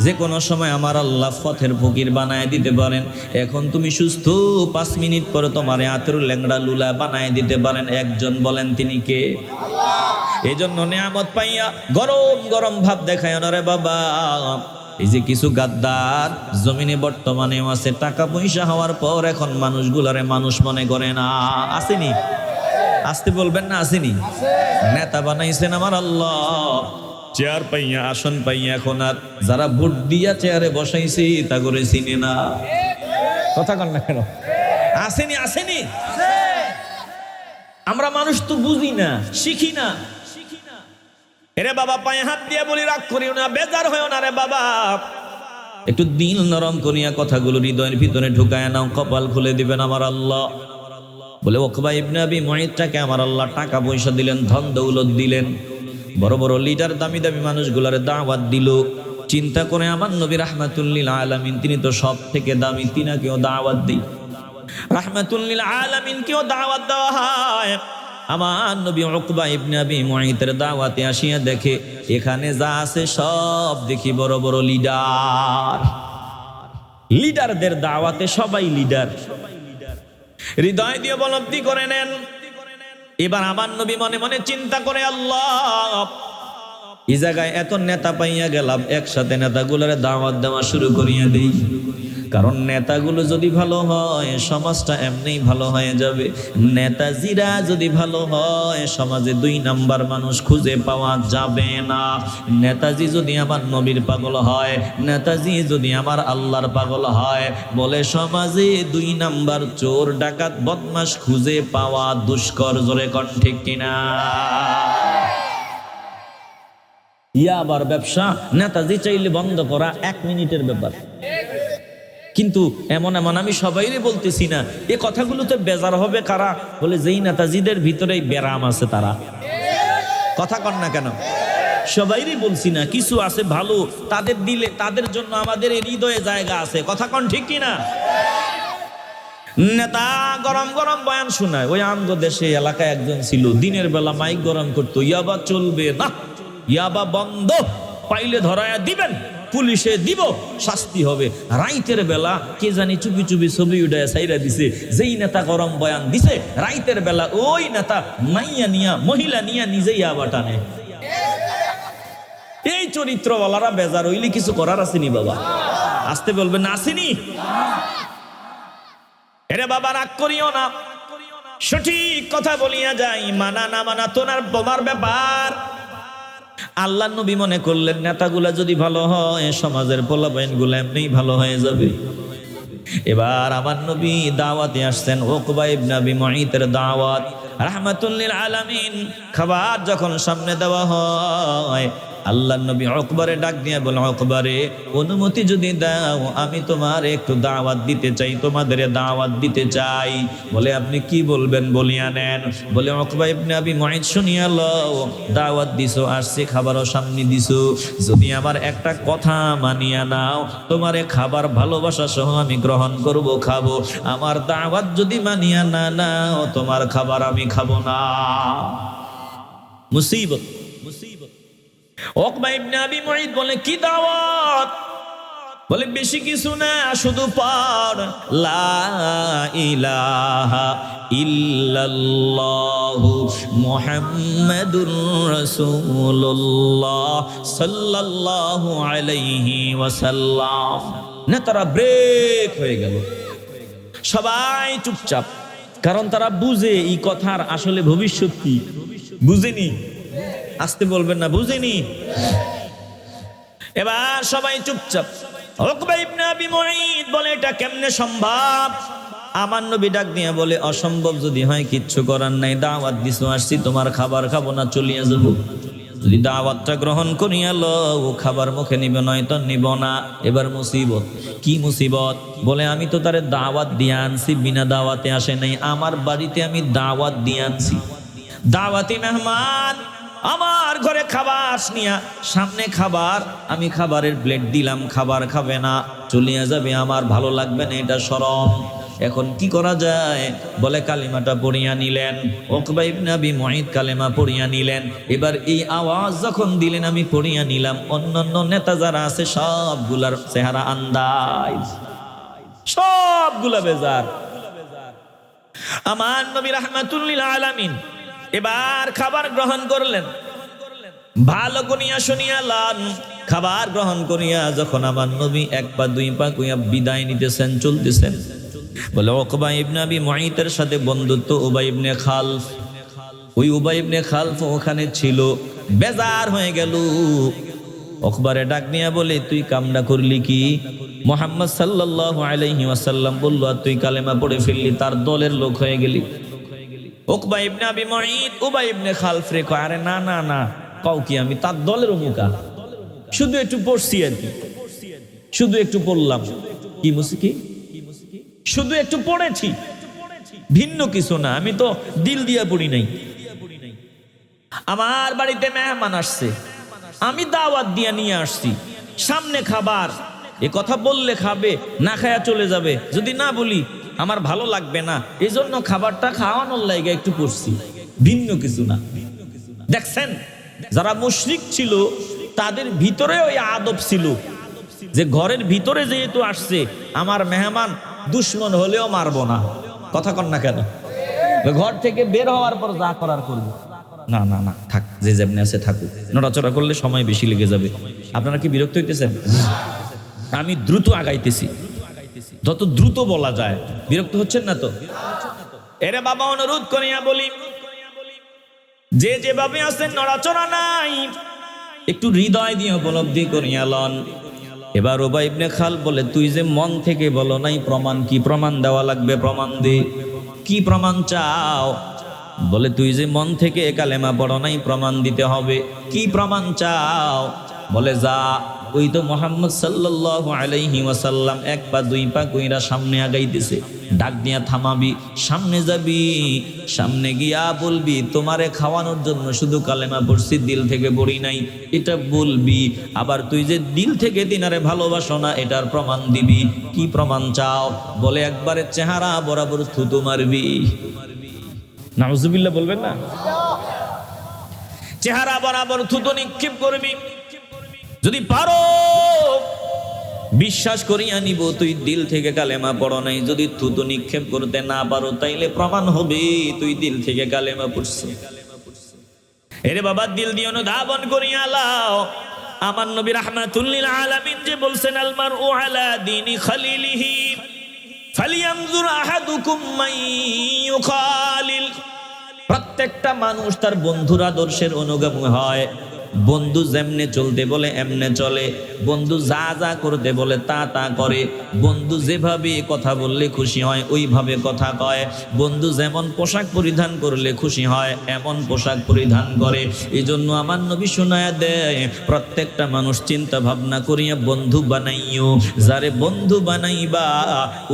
যে কোনো সময় আমার আল্লাহ পথের ফকির বানায় দিতে পারেন। এখন তুমি সুস্থ, 5 মিনিট পরে তোমার আতর ল্যাংড়া লুলা বানায় দিতে পারেন একজন, বলেন তিনি কে? এই জন্য নিয়ামত পাইয়া গরম গরম ভাব দেখায় না রে বাবা। এই যে কিছু গাদ্দার জমিনে বর্তমানেও আছে, টাকা পয়সা হওয়ার পর এখন মানুষগুলারে মানুষ মনে করে না। আসেনি? আসতে বলবেন না, আসেনি? নেতা বানাইছেন আমার আল্লাহ, চেয়ার পাইয়া, আসন পাইয়া, এখন আর যারা ভোট দিয়া চেয়ারে বসাইছে তা করে চিনে না। কথা কন না কেন? আসেনি? আসেনি? আমরা মানুষ তো বুঝি না, শিখি না। এরে বাবা, পায়ে হাত দিয়ে বলি, রাগ করিও না, বেজার হইও না রে বাবা। একটু দিল নরম করিয়া কথাগুলো হৃদয়ের ভিতরে ঢুকায় নাও, কপাল খুলে দিবেন আমার আল্লাহ। বলে, উকবা ইবনে আবি মুআইতকে আমার আল্লাহ টাকা পয়সা দিলেন, ধন দৌলত দিলেন, বড় বড় লিডার, দামি দামি মানুষগুলারে দাওয়াত দিল। চিন্তা করে আমার নবী রাহমাতুল লিল আলামিন, তিনি তো সব থেকে দামি, তিনাকেও দাওয়াত দেই। রাহমাতুল লিল আলামিন কেও দাওয়াত দেওয়া হয়। আমার নবী উকবা ইবনে আবি মুআইতের দাওয়াতে আসিয়া দেখে এখানে যা আছে সব দেখি বড় বড় লিডার। লিডারদের দাওয়াতে সবাই লিডার। হৃদয় দিয়ে উপলব্ধি করে নেন। এবার আমার নবী মনে মনে চিন্তা করে, আল্লাহ, এই জায়গায় এত নেতা পাইয়া গেলাম, একসাথে নেতাগুলোর দাওয়াত দেওয়া শুরু করিয়া দেই। কারণ নেতাগুলো যদি ভালো হয় সমাজটা এমনি ভালো হয়ে যাবে। নেতাজিরা যদি ভালো হয় সমাজে 2 নাম্বার মানুষ খুঁজে পাওয়া যাবে না। নেতাজি যদি আমার নবীর পাগল হয়, নেতাজি যদি আমার আল্লাহর পাগল হয়, বলে সমাজে 2 নাম্বার চোর ডাকাত বদমাশ খুঁজে পাওয়া দুষ্কর। জোরে কোন ঠিক কিনা? ইয়াবার ব্যবসা নেতাজি চাইলে বন্ধ করা 1 মিনিটের ব্যাপার। কিন্তু এমন এমন আমি সবাইরে বলতেছি না, এ কথাগুলোতে বেজার হবে কারা? বলে যেই নেতাজিদের ভিতরেই ব্যারাম আছে তারা। কথা কন না কেন? সবাইরে বলছি না, কিছু আছে ভালো, তাদের দিলে, তাদের জন্য আমাদের এই হৃদয়ে জায়গা আছে। কথা কন ঠিক কিনা? নেতা গরম গরম বয়ান শোনায়। ওই আমগো দেশে এলাকায় একজন ছিল, দিনের বেলা মাইক গরম করতো, ইয়াবা চলবে না, ইয়াবা বন্ধ, পাইলে ধরায়া দিবেন, পুলিশে দিব, শাস্তি হবে। রাইতের বেলা কে জানি চুপি চুপি ছবি উঠায় সাইরা দিছে। যেই নেতা গরম বয়ান দিছে, রাইতের বেলা ওই নেতা মাইয়া নিয়া, মহিলা নিয়া নিজেই ইয়াবা টানে। এই চরিত্রওয়ালারা বেজার হইলে কিছু করার আসেনি বাবা। আসতে বলবেন না, আসেনি? এরে বাবা রাগ করিও না, সঠিক কথা বলিয়া যাই, মানা না মানা তোমার ব্যাপার। আল্লাহ নবী মনে করলেন নেতাগুলা যদি ভালো হয় সমাজের পোলাপাইন গুলো এমনি ভালো হয়ে যাবে। এবার আমার নবী দাওয়াতে আসছেন, উকবা ইবনে আবি মুআইতের দাওয়াত, রাহমাতুল লিল আলামিন। খাবার যখন সামনে দেওয়া হয়, আল্লাহ নবী উকবারে ডাক দিয়ে বলে, উকবারে অনুমতি যদি দাও আমি তোমার একটু দাওয়াত দিতে চাই, তোমাদের দাওয়াত দিতে চাই। বলে আপনি কি বলবেন বলিয়া নেন। বলে উকবা ইবনে আবি মুআইত, শুনিয়া লও, দাওয়াত দিছো, আসছে, খাবারও সামনে দিছো, যদি আমার একটা কথা মানিয়া নাও, তোমারে খাবার ভালোবাসা সহ আমি গ্রহণ করব, খাবো। আমার দাওয়াত যদি মানিয়া না নাও, তোমার খাবার আমি খাবো না। মুসিবত, মুসিবত। উকবা ইবনে আবি মুআইত বলে, কি দাওয়াত? বলে বেশি কিছু না, শুধু পড় লা ইলাহা ইল্লাল্লাহু মুহাম্মাদুর রাসূলুল্লাহ সাল্লাল্লাহু আলাইহি ওয়াসাল্লাম। নেতারা ব্রেক হয়ে গেল, সবাই চুপচাপ, কারণ তারা বুঝে এই কথার আসলে ভবিষ্যৎ কি। বুঝেনি? আসতে বলবেন না, বুঝেনি? এবার সবাই চুপচাপ। উকবা ইবনে আবি মুআইত বলে, এটা কেমনে সম্ভব? আমার নবী ডাক দিয়ে বলে, অসম্ভব যদি হয় কিচ্ছু করার নাই, দাওয়াত দিছো, আসছি, তোমার খাবার খাবো না, চলিয়া যাব। যদি দাওয়াতটা গ্রহণ করিয়া লও, খাবার মুখে নিবে, নয়তো নিব না। এবার মুসিবত। কি মুসিবত? বলে আমি তো তারে দাওয়াত দিয়ে আনছি, বিনা দাওয়াতে আসে নাই, আমার বাড়িতে আমি দাওয়াত দিয়ে আনছি, দাওয়াতি মেহমান। আমার ঘরে খাবার নিয়া, সামনে খাবার, আমি খাবারের প্লেট দিলাম, খাবার খাবে না, চলিয়া যাবে, আমার ভালো লাগবে না, এটা শরম। এখন কি করা যায়? বলে কালিমাটা পড়িয়া নিলেন। উকবা ইবনে আবি মুআইত কালেমা পড়িয়া নিলেন। এবার এই আওয়াজ যখন দিলেন, আমি পড়িয়া নিলাম, অন্যান্য নেতা যারা আছে সবগুলার চেহারা আন্দাজ, সবগুলা বেজার। আমার নবী রাহমাতুল লিল আলামিন এবার খাবার গ্রহণ করলেন। ভালো করিয়া শুনিয়া লান, খাবার গ্রহণ করিয়া যখন আমার নবী 1 পা 2 পা কইয়া বিদায় নিতেছেন, চলতেছেন, বলে উকবা ইবনে আবি মুআইতের সাথে বন্ধুত্ব উবাই ইবনে খালফ। ওই উবাই ইবনে খালফ ওখানে ছিল, বেজার হয়ে গেল। উকবারে ডাক নিয়ে বলে, তুই কামনা করলি কি? মুহাম্মদ সাল্লাল্লাহু আলাইহি ওয়াসাল্লাম বলল, তুই কালেমা পড়ে ফেললি, তার দলের লোক হয়ে গেলি। উকবা ইবনে আবি মুআইত উবাই ইবনে খালফ রে কয়, আরে না না না, কও কি, আমি তার দলের মুখা, শুধু একটু পড়ছি আর কি, শুধু একটু পড়লাম। কি মুসিকি? শুধু একটু পড়েছি, ভিন্ন কিছু না, আমি তো দিল দিয়া পড়ি নাই। আমার বাড়িতে মেহমান আসছে, আমি দাওয়াত দিয়া নিয়ে আসছি, সামনে খাবার, এ কথা বললে খাবে, না খায়া চলে যাবে। যদি না বলি আমার ভালো লাগবে না, এই জন্য খাবারটা খাওয়ানোর লাইগা একটু করছি, ভিন্ন কিছু না। দেখছেন, যারা মুশরিক ছিল তাদের ভিতরে ওই আদব ছিল যে ঘরের ভিতরে যেহেতু আসছে, আমার মেহমান দুশ্মন হলেও মারবো না। কথা কন না কেন? ঘর থেকে বের হওয়ার পর যা করার করবো, না না না থাক, যে যেমনি আছে থাকুক, নড়াচড়া করলে সময় বেশি লেগে যাবে। আপনারা কি বিরক্ত হইতেছেন? আমি দ্রুত আগাইতেছি, যত দ্রুত বলা যায়। বিরক্ত হচ্ছেন না তো? এরে বাবা, অনুরোধ করিয়া বলি, যে যেভাবে আছেন নড়াচড়া নাই, একটু হৃদয় দিয়ে উপলব্ধি করিয়া লন। এবার উবাই ইবনে খাল বলে, তুই যে মন থেকে বলো নাই, প্রমাণ কি? প্রমাণ দেওয়া লাগবে, প্রমাণ দে। কি প্রমাণ চাও? বলে, তুই যে মন থেকে কালেমা পড়ো নাই, প্রমাণ দিতে হবে। কি প্রমাণ চাও? বলে, যা, ওই তো মুহাম্মদ সাল্লাল্লাহু আলাইহি ওয়াসাল্লাম এক পা দুই পা কইরা সামনে আগাইতেছে, ডাক দিয়া থামাবি, সামনে যাবি, সামনে গিয়া বলবি, তোমারে খাওয়ানোর জন্য শুধু কালেমা পড়ছি, দিল থেকে পড়ি নাই, এটা বলবি। আবার তুই যে দিল থেকে দিনারে ভালোবাসো না, এটার প্রমাণ দিবি। কি প্রমাণ চাও? বলে, একবারে চেহারা বরাবর থুতু মারবি। নাউজুবিল্লাহ বলবেন না? চেহারা বরাবর থুতু নিক্ষেপ করবি। যদি পারো, বিশ্বাস করিয়া নিব তুই দিল থেকে কালেমা পড়ো নাই। যদি থুতু নিক্ষেপ করতে না পারো, তাইলে প্রমাণ হবে তুই দিল থেকে কালেমা পড়ছো। এরে বাবা, দিল দিয়ে অনুধাবন করিয়া লাও। আমার নবী রাহমাতুল লিল আলামিন যে বলছেন, আল মারউ আলা দীনি খালিলিহি ফালিয়ানজুর আহাদুকুম মান ইউখালিল। প্রত্যেকটা মানুষ তার বন্ধুর আদর্শের অনুগামী হয়। বন্ধু যেমনে চলতে বলে এমনে চলে, বন্ধু যা যা করতে বলে তা তা করে, বন্ধু যেভাবে কথা বললে খুশি হয় ওইভাবে কথা কয়, বন্ধু যেমন পোশাক পরিধান করলে খুশি হয় এমন পোশাক পরিধান করে। এই জন্য আমার নবী শোনায়া দেয়, প্রত্যেকটা মানুষ চিন্তা ভাবনা করিয়া বন্ধু বানাইও। যারে বন্ধু বানাইবা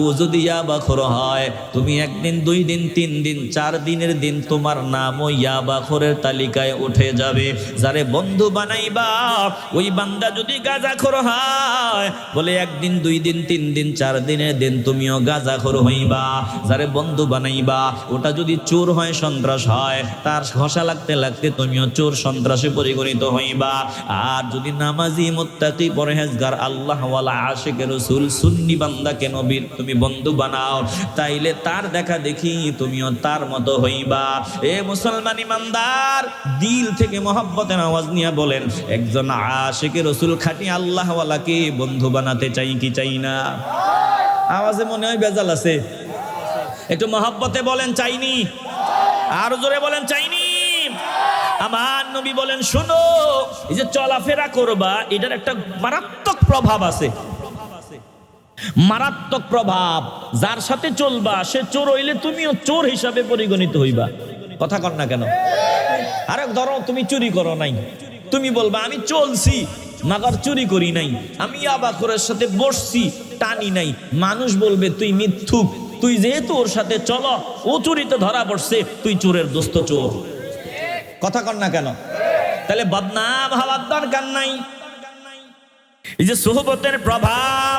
ও যদি ইয়াবাখোর হয়, তুমি একদিন, দুই দিন, তিন দিন, 4 দিনের দিন তোমার নামও ইয়াবাখোরের তালিকায় উঠে যাবে। যারে বন্ধু বানাইবা ওই বান্দা যদি গাঁজাখোর হয়, বলে একদিন, দুই দিন, 3 দিন, 4 দিনের দিন তুমিও গাঁজাখোর হইবা। যারে বন্ধু বানাইবা ওটা যদি চোর হয়, সন্ত্রাস হয়, তার ঘষা লাগতে লাগতে তুমিও চোর সন্ত্রাসে পরিগণিত হইবা। আর যদি নামাজি, মুত্তাকি, পরহেজগার, আল্লাহওয়ালা, আশিকে রাসূল, সুন্নি বান্দাকে নবীর তুমি বন্ধু বানাও, তাইলে তার দেখা দেখি তুমিও তার মতো হইবা। এ মুসলমান ইমানদার, দিল থেকে মহব্বতের আওয়াজ নিয়ে বলেন, একজন আশিকে রাসূল, খাঁটি আল্লাহওয়ালাকে বন্ধু বানাতে চাই কি চাই না? আওয়াজে মনে হয় বেজাল আছে, একটু মহব্বতে বলেন, চাইনি? আর জোরে বলেন, চাইনি? আমার নবী বলেন, শোনো, এই যে চলাফেরা করবা, এটার একটা মারাত্মক প্রভাব আছে, মারাত্মক প্রভাব। যার সাথে চলবা সে চোর হইলে তুমিও চোর হিসাবে পরিগণিত হইবা। কথা কর না কেন? আরে ধরো তুমি চুরি করো নাই, তুমি বলবা আমি চলছি মাগার চুরি করি নাই, আমি ইয়াবাখোরের সাথে বসছি, টানি নাই। মানুষ বলবে তুই মিথ্যুক, তুই যেহেতু ওর সাথে চলো, ও চুরিতে ধরা পড়ছে, তুই চোরের দোস্ত চোর। কথা কর না কেন? তাহলে বদনাম হওয়ার দরকার নাই। এই যে সোহবতের প্রভাব,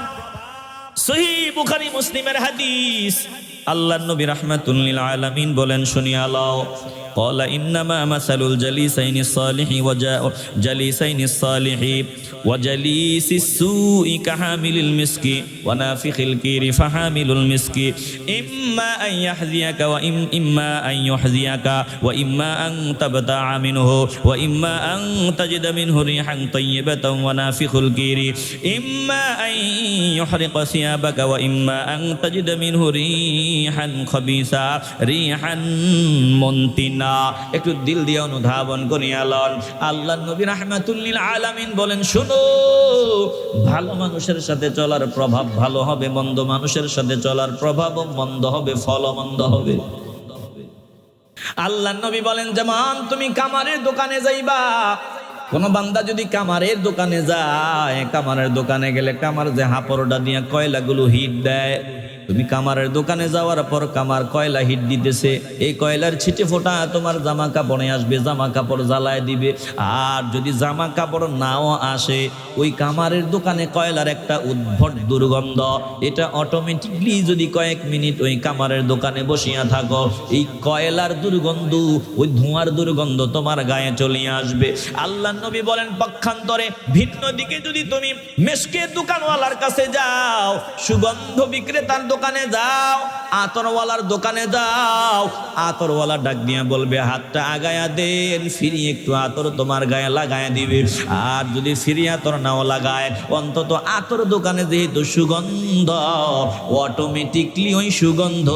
সহিহ বুখারী মুসলিমের হাদিস, আল্লাহর নবী রাহমাতুল লিল আলামিন বলেন, শুনিয়া লও, قال إنما مثل الجليسين الصالح وجليسين الصالح وجليس السوء كحامل المسك ونافخ الكير فحامل المسك إما أن يحذيك وإما أن يحذيك وإما أن تبتاع منه وإما أن تجد منه ريحا طيبة ونافخ الكير إما أن يحرق ثيابك وإما أن تجد منه ريحا خبيثا ريحا منتنا। একটু দিল দিয়ে অনুধাবন করিয়া লন। আল্লাহর নবী রাহমাতুল লিল আলামিন বলেন, শোনো, ভালো মানুষের সাথে চলার প্রভাব ভালো হবে, মন্দ মানুষের সাথে চলার প্রভাবও মন্দ হবে, ফলও মন্দ হবে। আল্লাহর নবী বলেন, যেমন তুমি কামারের দোকানে যাইবা, কোন বান্দা যদি কামারের দোকানে যায়, কামারের দোকানে গেলে কামার যে হাপড়টা দিয়ে কয়লাগুলো হিট দেয়, তুমি কামারের দোকানে যাওয়ার পর কামার কয়লা হিট দিতেছে, এই কয়লার ছিটে ফোঁটা তোমার জামা কাপড়ে আসবে, জামা কাপড় জ্বালায় দিবে। আর যদি জামা কাপড় নাও আসে, ওই কামারের দোকানে কয়লার একটা উদ্ভট দুর্গন্ধ, এটা অটোমেটিকলি যদি কয়েক মিনিট ওই কামারের দোকানে বসিয়া থাকো, এই কয়লার দুর্গন্ধ, ওই ধোঁয়ার দুর্গন্ধ তোমার গায়ে চলে আসবে। আল্লাহ নবী বলেন পক্ষান্তরে ভিন্ন দিকে যদি তুমি মেশকের দোকানওয়ালার কাছে যাও, সুগন্ধ বিক্রেতার দোকানে যাও, আতরওয়ালার দোকানে যাও, আতরওয়ালা ডাক দিয়া বলবে হাতটা আগায়া দেন, ফিরি একটু আতর তোমার গায়ে লাগায় দিবে। আর যদি ফিরি আতর নাও লাগায়, অন্তত আতর দোকানে যেহেতু সুগন্ধ, অটোমেটিকলি ওই সুগন্ধ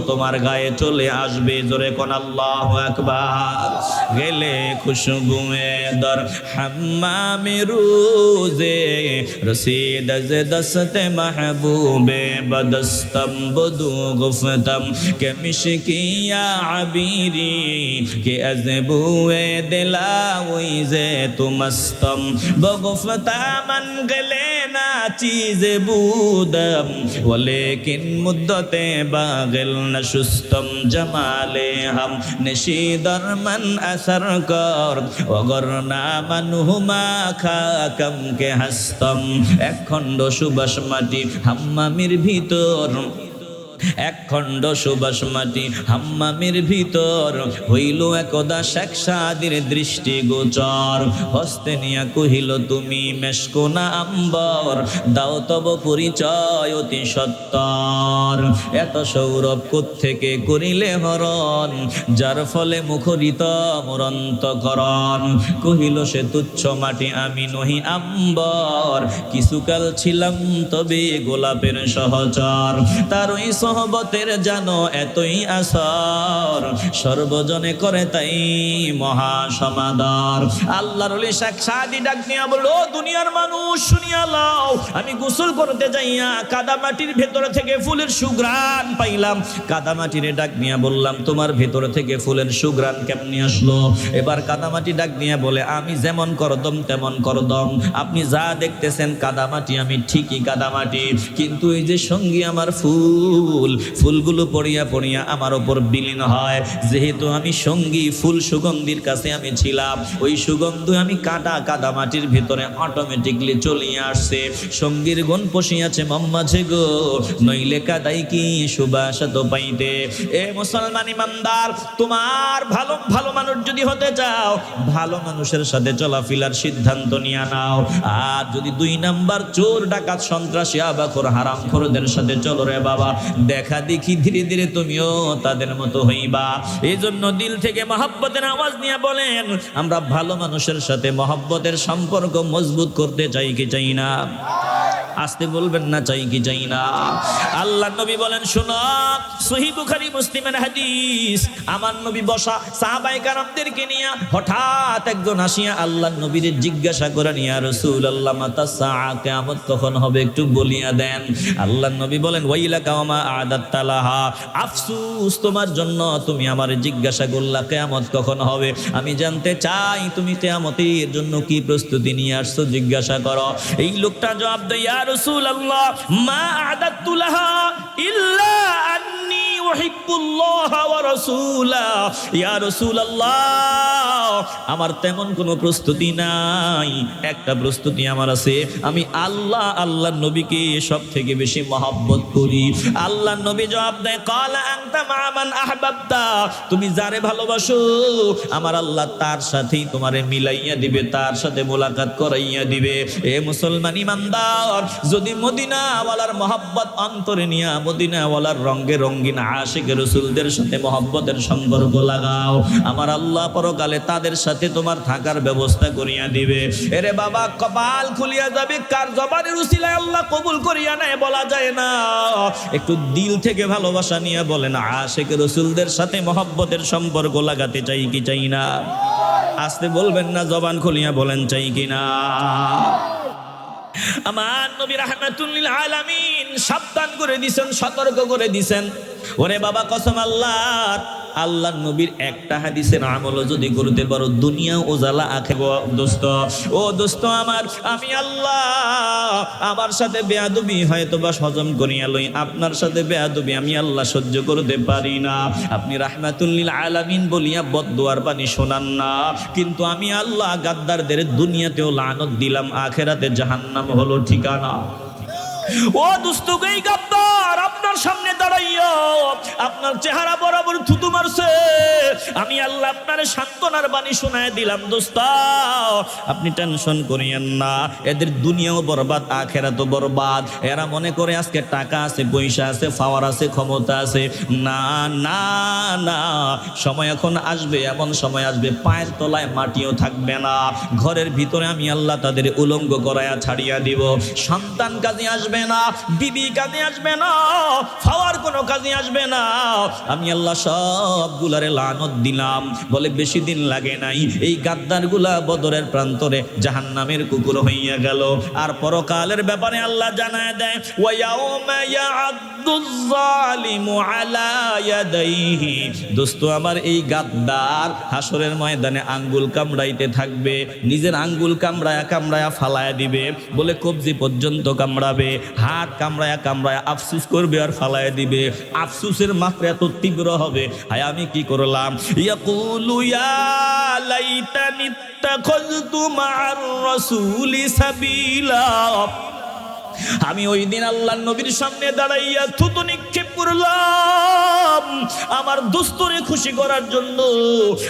তোমার গায়ে চলে আসবে। জোরে কোন আল্লাহু আকবার। গেলে খুশবুয়ে দর হাম্মামে রোজে, রসিদ জ দস্তে মাহবুবে বদস্তম বদু গুফতম কে মিশকিয়া আবিরি কে আজবুয়ে দিলাওই যে তুমস্তম বগুফতা মান গলে না चीज बूदम वलेकिन मुद्दते बागिल नशुस्तम जमाले हम निशीदर मन असर कर अगर ना मन हुमा खाकम के हस्तम एक खंड सुबास माटी हाम्मामिर भीतर, এক খণ্ড সুবাস মাটি হাম্মামের ভিতর হইল একদা শেখ সাদির দৃষ্টি গোচর। হস্তে নিয়া কহিল তুমি মেশকোনা আম্বর, দাও তব পরিচয় অতি সত্তর। এত সৌরভ কোত্থেকে করিলে হরণ, যার ফলে মুখরিত মুরন্তকরণ। কহিল সে তুচ্ছ মাটি আমি নহি আম্বর, কিছুকাল ছিলাম তবে গোলাপের সহচর। তার ওই সহবতের জানো এতই আসর, সর্বজনে করে তাই মহা সমাদর। আল্লাহর ওলি শেখ সাদি ডাক নিয়া বলল, দুনিয়ার মানুষ শুনিয়া লও, আমি গোসল করতে যাইয়া কাদামাটির ভেতর থেকে ফুলের সুঘ্রাণ পাইলাম। কাদামাটিরে ডাক নিয়া বললাম, তোমার ভেতর থেকে ফুলের সুঘ্রাণ কেমনি আসলো? এবার কাদামাটি ডাক নিয়া বলে, আমি যেমন করদম তেমন করদম, আপনি যা দেখতেছেন কাদামাটি, আমি ঠিকই কাদামাটি, কিন্তু এই যে সঙ্গী আমার ফুল, ফুলগুলো পড়িয়া পড়িয়া আমার ওপর বিলীন হয়। যেহেতু আমি সঙ্গী ফুল সুগন্ধির কাছে আমি ছিলাম, ওই সুগন্ধ আমি কাদা মাটির ভিতরে অটোমেটিকলি চলিয়ে আসছে। সঙ্গীর গুণ পশিয়াছে মাঝে গো, নইলে কাদাই কি সুবাস তো পাইতে। এ মুসলমান ইমানদার, তোমার ভালো ভালো মানুষ যদি হতে চাও, ভালো মানুষের সাথে চলাফেরার সিদ্ধান্ত নিয়ে নাও। আর যদি 2 নাম্বার চোর ডাকাত সন্ত্রাসী আবাখোর হারামখোরদের সাথে চলো রে বাবা, দেখা দেখি ধীরে ধীরে তুমিও তাদের মতো হইবা। এই জন্য দিল থেকে মহব্বতের আওয়াজ নিয়ে বলেন, আমরা ভালো মানুষের সাথে মহব্বতের সম্পর্ক মজবুত করতে চাই কি চাই না? আসতে বলবেন না, চাই কি চাই না? আল্লাহ নবী বলেন, শোনো, সহিহ বুখারী মুসলিমের হাদিস, আমার নবী বসা সাহাবায়ে কেরামদেরকে নিয়ে হঠাৎ একজন আসিয়া আল্লাহ নবীর জিজ্ঞাসা করেন, ইয়া রাসূলুল্লাহ মাতা সাআ, কিয়ামত কখন হবে একটু বলিয়া দেন। আল্লাহ নবী বলেন, ওয়াইলাকা ওয়া মা আ'দাত্তা লাহা, আফসোস তোমার জন্য, তুমি আমারে জিজ্ঞাসা করলা কিয়ামত কখন হবে। আমি জানতে চাই তুমি কিয়ামতের জন্য কি প্রস্তুতি নিয়ে আসছো, জিজ্ঞাসা করো। এই লোকটা জবাব দেয়, ইয়া রাসূলুল্লাহ মা আ'দাত্তু লাহা ইল্লা আন্নী উহিব্বুল্লাহ ওয়া রাসূলা। ইয়া রাসূলুল্লাহ, আমার তেমন কোনো প্রস্তুতি নাই, একটা প্রস্তুতি আমার আছে, আমি আল্লাহর নবীকে সব থেকে বেশি মহব্বত করি। আল্লাহর নবী জবাব দেয়, ক্বালা আনতা মা মান আহবাবতা, তুমি যারে ভালোবাসো আমার আল্লাহ তার সাথেই তোমারে মিলাইয়া দিবে, তার সাথে মোলাকাত করাইয়া দিবে। এ মুসলমান ইমানদার, যদি মদিনাওয়ালার মহব্বত অন্তরে নিয়া মদিনাওয়ালার রঙে রঙিন আশিক রাসূলদের সাথে মহব্বতের সম্পর্ক লাগাও, আমার আল্লাহ পরকালে তাদের সাথে তোমার থাকার ব্যবস্থা করিয়া দিবে। এরে বাবা, কপাল খুলিয়া যাবে, কার জবানের উসিলায় আল্লাহ কবুল করিয়া নেয় বলা যায় না। একটু দিল থেকে ভালোবাসা নিয়ে বলেন, আশিক রাসূলদের সাথে মহব্বতের সম্পর্ক লাগাতে চাই কি চাই না? আসতে বলবেন না, জবান খুলিয়া বলেন, চাই কি না? আমার নবী রাহমাতুল লিল আলামিন সাবধান করে দিয়েছেন, সতর্ক করে দিয়েছেন, ওরে বাবা কসম আল্লাহর, আল্লাহর নবীর একটা হাদিসের আমল যদি করতে পারো দুনিয়া উজালা আখিরা। দোস্ত, ও দোস্ত আমার, আমি আল্লাহ আমার সাথে বেয়াদবি হয়তো বা হজম করিয়া লই, আপনার সাথে বেয়াদবি আমি আল্লাহ সহ্য করতে পারি না। আপনি রাহমাতুল লিল আলামিন বলিয়া বদদুয়ার পানি শোনান না, কিন্তু আমি আল্লাহ গাদ্দারদের দুনিয়াতেও লানত দিলাম, আখিরাতে জাহান্নাম হলো ঠিকানা। ও দোস্ত, এই গাদ্দার আপনার সামনে দাঁড়াইয়া আপনার চেহারা বরাবর থুতু মারছে, আমি আল্লাহ আপনার সান্ত্বনার বাণী শোনায় দিলাম। দোস্ত, আপনি টেনশন করিয়েন না, এদের দুনিয়াও বরবাদ আখিরাতও বরবাদ। এরা মনে করে আজকে টাকা আছে, পয়সা আছে, পাওয়ার আছে, ক্ষমতা আছে। না না না, সময় এখন আসবে, এমন সময় আসবে পায়ের তলায় মাটিও থাকবে না। ঘরের ভিতরে আমি আল্লাহ তাদের উলঙ্গ করায়া ছাড়িয়া দিব। সন্তান কাজে আসবে না, বিবি কাজে আসবে না, খাওয়ার কোনো কাজে আসবে না। আমি আল্লাহ সবগুলারে লানত দিলাম। বলে বেশি দিন লাগে নাই, এই গাদ্দারগুলা বদরের প্রান্তরে জাহান্নামের কুকুর হইয়া গেল। আর পরকালের ব্যাপারে আল্লাহ জানায় দেয়, ওয়া ইয়াউমা ইয়া'আদ্দুয যালিমু আলা ইয়াদাইহি। দোস্ত আমার, এই গাদ্দার হাসরের ময়দানে আঙ্গুল কামড়াইতে থাকবে, নিজের আঙ্গুল কামড়ায়া কামড়ায়া ফালায়া দিবে। বলে কবজি পর্যন্ত কামড়াবে, হাত কামড়ায়া কামড়ায়া আফসুস করবে আর ফালায়া দিবে। আফসুসের মাত্রা এত তীব্র হবে, হায় আমি কি করলাম। ইয়াকুলু ইয়া লাইতানি ইত্তাখাযতু মা'আর রাসূলি সাবিলা। আমি ওই দিন আল্লাহর নবীর সামনে দাঁড়াইয়া থুতু নিক্ষেপ করলাম আমার দোস্তরে খুশি করার জন্য।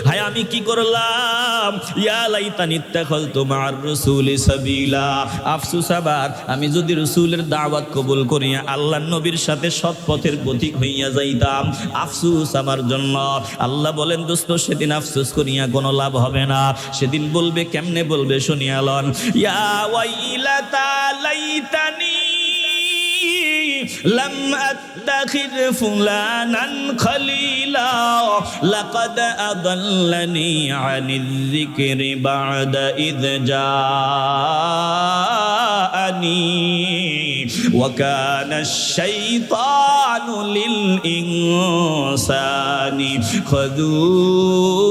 হায় আমি কি করলাম। ইয়া লাইতানি ইত্তাখাযতু মা'আর রাসূলি সাবিলা। আফসোস আবার, আমি যদি রাসূলের দাওয়াত কবুল করিয়া আল্লাহর নবীর সাথে সৎ পথের পথিক হইয়া যাইতাম, আফসোস আমার জন্য। আল্লাহ বলেন, দোস্ত সেদিন আফসোস করিয়া কোনো লাভ হবে না। সেদিন বলবে, কেমনে বলবে শুনিয়া লন। ইয়া ওয়াইলাতা লাইতানি লাম আত্তাখিয ফুলানান খলিলা লাকাদ আদাল্লানি আনিয যিকরি বা'দা ইয জাআনি ওয়া কানা আশ-শাইতানু লিল ইনসানি খাযুলা।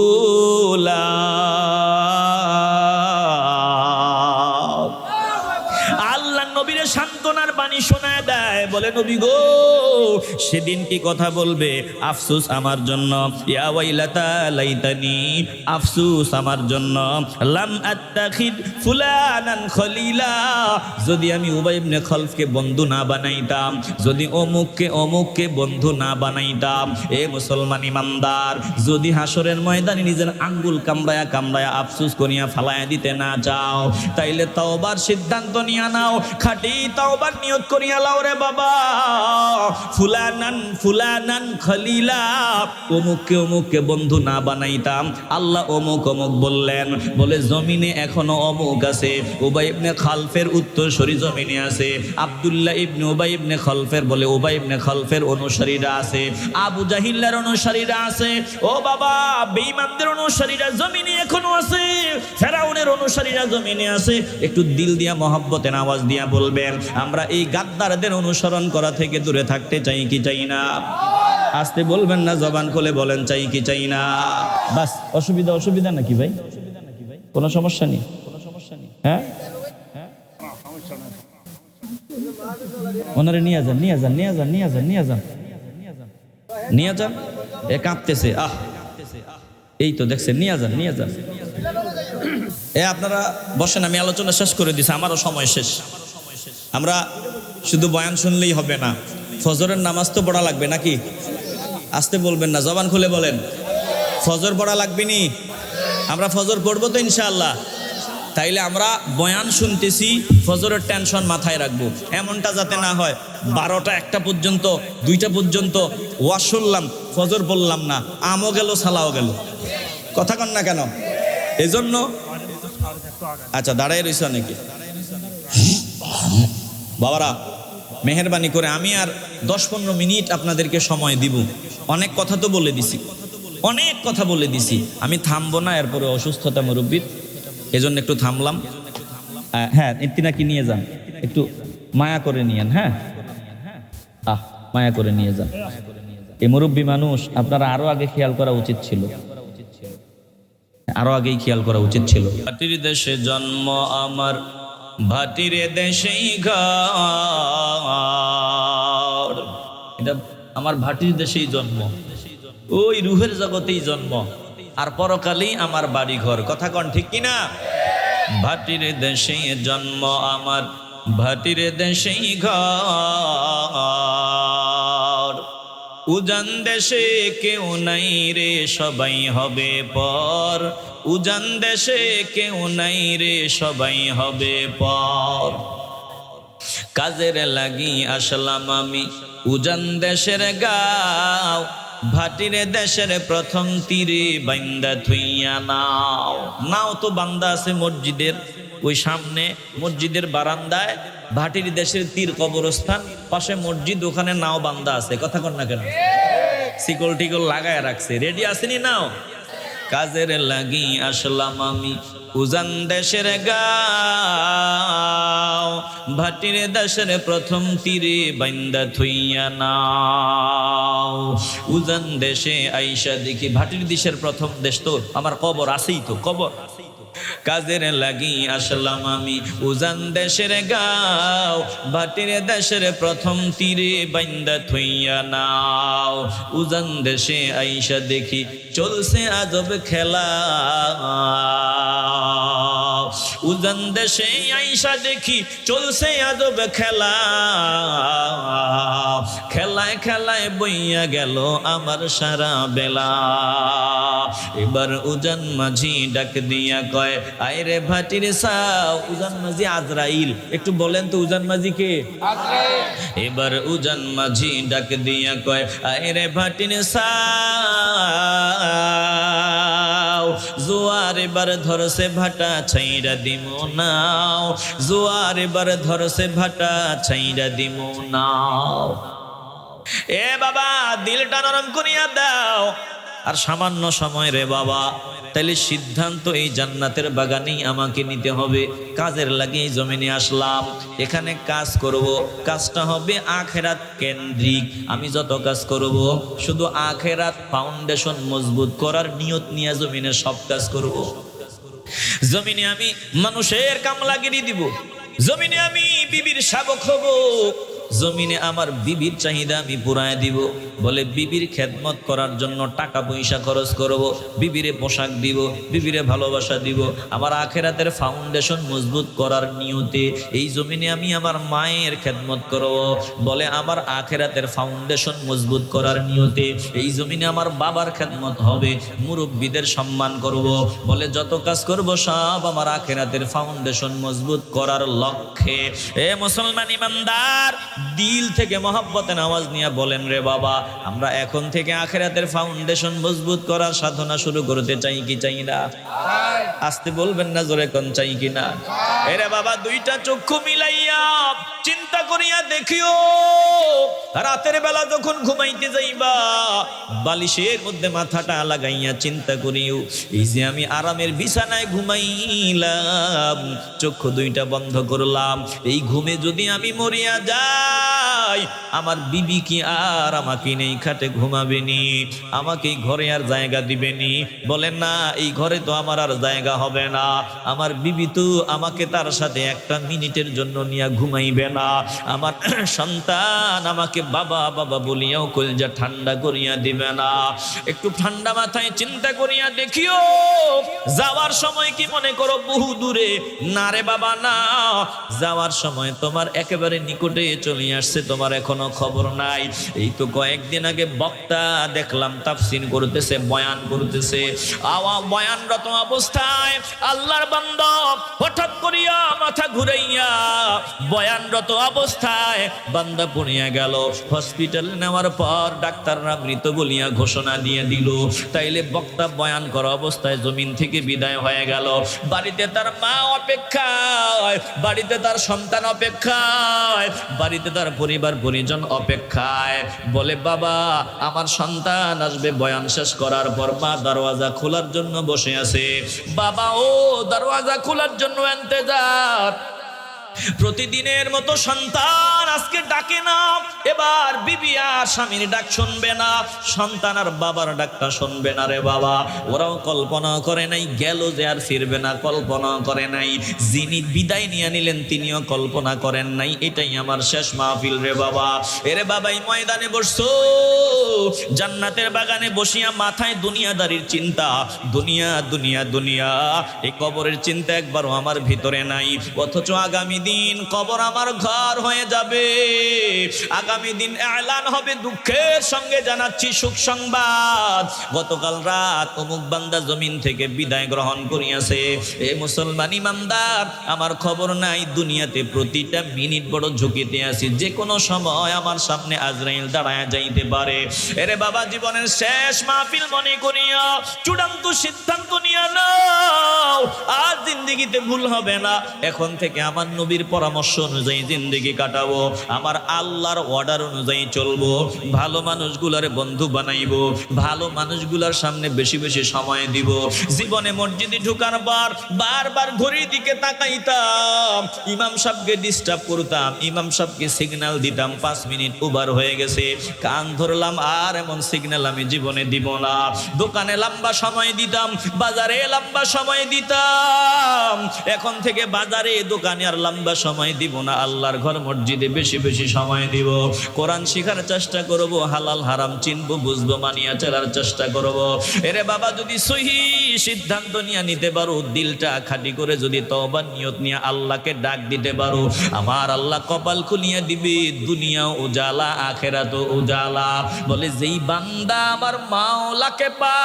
সান্ত্বনার বাণী শোনায় দেয়, বলে নবী গো সেদিন কি কথা বলবে, আফসোস আমার জন্য। ইয়া ওয়াইলাতা লাইতানি, আফসোস আমার জন্য। লাম আত্তাখিদ ফুলানান খলিলা, যদি আমি উবাই ইবনে খলফকে বন্ধু না বানাইতাম, যদি অমুককে বন্ধু না বানাইতাম। এ মুসলমান ইমানদার, যদি হাসরের ময়দানে নিজের আঙ্গুল কামড়ায়া কামড়ায়া আফসোস করিয়া ফালায়া দিতে না চাও, তাইলে তওবার সিদ্ধান্ত নিয়া নাও, খাঁটি তওবার নিয়ত করিয়া লাও রে বাবা। ফুলানান খলিলা, অমুককে বন্ধু না বানাইতাম। আল্লাহ অমুক বললেন, বলে জমিনে এখনো অমুক আছে। উবাই ইবনে খালফের উত্তরসূরি জমিনে আছে। আব্দুল্লাহ ইবনে উবাই ইবনে খালফের, বলে উবাই ইবনে খালফের অনুসারীরা আছে। আবু জাহিলের অনুসারীরা আছে। ও বাবা, বেঈমানদের অনুসারীরা জমিনে এখনো আছে। ফেরাউনের অনুসারীরা জমিনে আছে। একটু দিল দিয়া মহব্বতের আওয়াজ দিয়া বলবেন, আমরা এই গাদ্দারদের অনুসরণ করা থেকে দূরে থাকতে চাই কি চাই না? আসতে বলবেন না, জবান খুলে বলেন, চাই কি চাই না? বাস, অসুবিধা নাকি ভাই? কোনো সমস্যা নেই? হ্যাঁ, ওনারে নিয়ে যান। এ কাঁপতেছে, এই তো দেখছেন, নিয়ে যান। এ আপনারা বসেন, আমি আলোচনা শেষ করে দিছি, আমারও সময় শেষ। আমরা শুধু বয়ান শুনলেই হবে না, ফজরের নামাজ তো পড়া লাগবে নাকি? আসতে বলবেন না, জবান খুলে বলেন, ফজর পড়া লাগবে নি? আমরা ফজর পড়বো তো ইনশাআল্লাহ। তাইলে আমরা বয়ান শুনতেছি, ফজরের টেনশন মাথায় রাখবো। এমনটা যাতে না হয় 12টা 1টা পর্যন্ত 2টা পর্যন্ত ওয়াজ শুনলাম, ফজর বললাম না, আমও গেল সালাও গেল। কথা কন না কেন? এজন্য আচ্ছা দাঁড়াই রয়েছে অনেকে। বাবারা মেহেরবানি করে আমি আর 10-15 মিনিট আপনাদেরকে সময় দিব। অনেক কথা তো বলে দিছি, অনেক কথা বলে দিছি, আমি থামবো না। এরপরে অসুস্থতা মুরব্বির, এজন্য একটু থামলাম। হ্যাঁ, নাকি নিয়ে যান, একটু মায়া করে নিয়েন। হ্যাঁ, মায়া করে নিয়ে যান। এই মুরব্বী মানুষ, আপনারা আরো আগে খেয়াল করা উচিত ছিল, আরো আগেই খেয়াল করা উচিত ছিল। ভাটির দেশে জন্ম আমার, ভাটির দেশেই ঘর, এটা আমার ভাটির দেশেই জন্ম, ওই রুহের জগতেই জন্ম, আর পরকালেই আমার বাড়ি ঘর। কথা কন ঠিক কিনা? ভাটির দেশেই জন্ম আমার, ভাটির দেশেই ঘর, উজান দেশে কেউ নাই রে সবাই হবে পর, উজান দেশে কেউ নাই রে সবাই হবে পর। কাজের লাগি আসলাম আমি উজান দেশের গাঁও, ভাটির দেশের প্রথম তীরে বান্দা থুইয়া নাও। নাও তো বান্দা আছে মসজিদের ওই সামনে, মসজিদের বারান্দায় ভাটির দেশের তীর কবরস্থান, পাশে মসজিদ, ওখানে নাও বান্দা আছে। কথা কন না কেন? শিকল টিকল লাগায় রাখছে, রেডি আসেনি নাও? কাজের লাগি আসলাম আমি উজান দেশের গাঁও, ভাটির দেশের প্রথম তীরে বান্দা থুইয়া নাও। উজান দেশে আইসা দেখি, ভাটির দেশের প্রথম দেশ তো আমার কবর আছেই তো, কবর। কাজের লাগি আসলাম আমি উজান দেশের গাঁও, ভাটির দেশের প্রথম তীরে বান্দা থইয়া নাও। উজান দেশে আইসা দেখি চলছে আজব খেলা, উজান দেশে আইসা দেখি চলছে আজব খেলা, খেলায় খেলায় বইয়া গেল আমার সারা বেলা। এবার উজান মাঝি ডাক দিয়া কয়, আইরে ভাটির সাও। উজান মাঝি আজরাইল, একটু বলেন তো উজান মাঝি কে? আজরাইল। এবার উজান মাঝি ডাক দিয়া কয়, আইরে ভাটির সাও, জোয়ার এবার ধরছে ভাটা ছাইরা দিমো নাও, জোয়ার এবার ধরছে ভাটা ছাইরা দিমো নাও। এ বাবা দিলটা নরম করিয়া দাও, আর সামান্য সময় রে বাবা, তাইলে সিদ্ধান্ত এই জান্নাতের বাগানেই আমাকে নিতে হবে। কাজের লাগে এই জমিনে আসলাম, এখানে কাজ করব, কাজটা হবে আখেরাত কেন্দ্রিক। আমি যত কাজ করব শুধু আখেরাত ফাউন্ডেশন মজবুত করার নিয়ত নিয়ে জমিনে সব কাজ করব। জমিনে আমি মানুষের কামলাগিরি দিব, জমিনে আমি বিবির শাবক হব, জমিনে আমার বিবির চাহিদা আমি পুরায় দিব। বলে বিবির খেদমত করার জন্য টাকা পয়সা খরচ করব, বিবিরে পোশাক দিব, বিবিরে ভালোবাসা দিব। আমার আখেরাতের ফাউন্ডেশন মজবুত করার নিয়তে এই জমিনে আমি আমার মায়ের খেদমত করব। বলে আমার আখেরাতের ফাউন্ডেশন মজবুত করার নিয়তে এই জমিনে আমার বাবার খেদমত হবে, মুরব্বীদের সম্মান করব। বলে যত কাজ করব সব আমার আখেরাতের ফাউন্ডেশন মজবুত করার লক্ষ্যে। এ মুসলমান ইমানদার, দিল থেকে মহব্বতে নামাজ নিয়ে বলেন, রে বাবা আমরা এখন থেকে আখেরাতের ফাউন্ডেশন মজবুত করার সাধনা শুরু করতে চাই কি চাই না? আসতে বলবেন না, জোরে কোন চাই কি না? এরে বাবা দুইটা চক্ষু মিলাইয়া চিন্তা করিয়া দেখিও, রাতের বেলা যখন ঘুমাইতে যাইবা বালিশের মধ্যে মাথাটা লাগাইয়া চিন্তা করিও, এই যে আমি আরামের বিছানায় ঘুমাইলাম, চক্ষু দুইটা বন্ধ করলাম, এই ঘুমে যদি আমি মরিয়া যাই আমার বিবি কি আর আমাকে নেই খাটে ঘুমাবেনি? আমাকে ঘরে আর জায়গা দিবেনি? বলেন না, এই ঘরে তো আমার আর জায়গা হবে না। আমার বিবি তো আমাকে তার সাথে একটা মিনিটের জন্য নিয়ে ঘুমাইবে না। আমার সন্তান আমাকে বাবা বাবা বলিয়াও কলজা ঠান্ডা করিয়া দিবে না। একটু ঠান্ডা মাথায় চিন্তা করিয়া দেখিও, যাওয়ার সময় কি মনে করো বহু দূরে? না রে বাবা না, যাওয়ার সময় তোমার একেবারে নিকটে চলে আসছে, তোমার এখনো খবর নাই। এই তো কয়েকদিন আগে বক্তা দেখলাম তাফসীর করতেছে, বয়ান করতেছে, বয়ানরত অবস্থায় আল্লাহর বান্দা হঠাৎ করিয়া মাথা ঘুরাইয়া বয়ানরত অবস্থায় বান্দা পড়িয়া গেল। হসপিটালে নেওয়ার পর ডাক্তাররা মৃত বলিয়া ঘোষণা দিয়ে দিল। তাইলে বক্তা বয়ান করা অবস্থায় জমিন থেকে বিদায় হয়ে গেল। বাড়িতে তার মা অপেক্ষায়, বাড়িতে তার সন্তান অপেক্ষায়, বাড়িতে তার পরিবার পরিজন অপেক্ষায়। বলে বাবা আমার সন্তান আসবে বয়ান শেষ করার পর। মা দরওয়াজা খোলার জন্য বসে আছে। বাবা ও দরওয়াজা খোলার জন্য ইন্তজার। প্রতিদিনের মতো সন্তান আজকে ডাকে না, এবার বিবি আর স্বামীর ডাক শুনবে না, সন্তান আর বাবার ডাকটা শুনবে না রে বাবা। ওরাও কল্পনা করে নাই গেল যে আর ফিরবে না, কল্পনা করে নাই যিনি বিদায় নিয়ে নিলেন তিনিও কল্পনা করেন নাই এটাই আমার শেষ মাহফিল রে বাবা। এরে বাবা, এই ময়দানে বসছো, জান্নাতের বাগানে বসিয়া মাথায় দুনিয়াদারির চিন্তা, দুনিয়া দুনিয়া দুনিয়া, এই কবরের চিন্তা একবারও আমার ভিতরে নাই। অথচ আগামী দিন কবর আমার ঘর হয়ে যাবে। আগামী দিন এলান হবে, দুঃখের সঙ্গে জানাচ্ছি সুখ সংবাদ, গতকাল রাত অমুক বান্দা জমিন থেকে বিদায় গ্রহণ করিয়াছে। এ মুসলমান ইমানদার, আমার খবর নাই দুনিয়াতে প্রতিটা মিনিট বড় ঝুঁকিতে আছি, যে কোনো সময় আমার সামনে আজরাইল দাঁড়ায় যাইতে পারে। এরে বাবা, জীবনের শেষ মাহফিল মনে করিয়া চূড়ান্ত সিদ্ধান্ত নিয়ে নাও, আর জিন্দেগিতে ভুল হবে না। এখন থেকে আমার নবীর পরামর্শ অনুযায়ী জিন্দেগি কাটাবো, আমার আল্লাহর অর্ডার অনুযায়ী চলবো, ভালো মানুষগুলার বন্ধু বানাইবো, ভালো মানুষগুলার সামনে বেশি বেশি সময় দিব। জীবনে মসজিদে ঢোকার পর বারবার ঘড়ির দিকে তাকাইতাম, ইমাম সাহেবকে ডিস্টার্ব করতাম, ইমাম সাহেবকে সিগন্যাল দিতাম 5 মিনিট ওভার হয়ে গেছে, কান ধরলাম আর এমন সিগন্যাল আমি জীবনে দিব না। দোকানে লম্বা সময় দিতাম, বাজারে লম্বা সময় দিতাম, এখন থেকে বাজারে দোকানে আর লম্বা সময় দিব না, আল্লাহর ঘর মসজিদে বেশি বেশি সময় দিব। কোরআন শিখার চেষ্টা করব, হালাল হারাম চিনবো বুঝবো, মানিয়া চলার চেষ্টা করব। এরে বাবা, যদি সহি সিদ্ধান্ত নিয়ে নিতে পারো, দিলটা খাঁটি করে যদি তওবা নিয়ত নিয়ে আল্লাহকে ডাক দিতে পারো, আমার আল্লাহ কপাল খুলিয়ে দিবে, দুনিয়া উজালা আখিরাত উজালা। বলে যেই বান্দা আমার মাওলাকে পায়,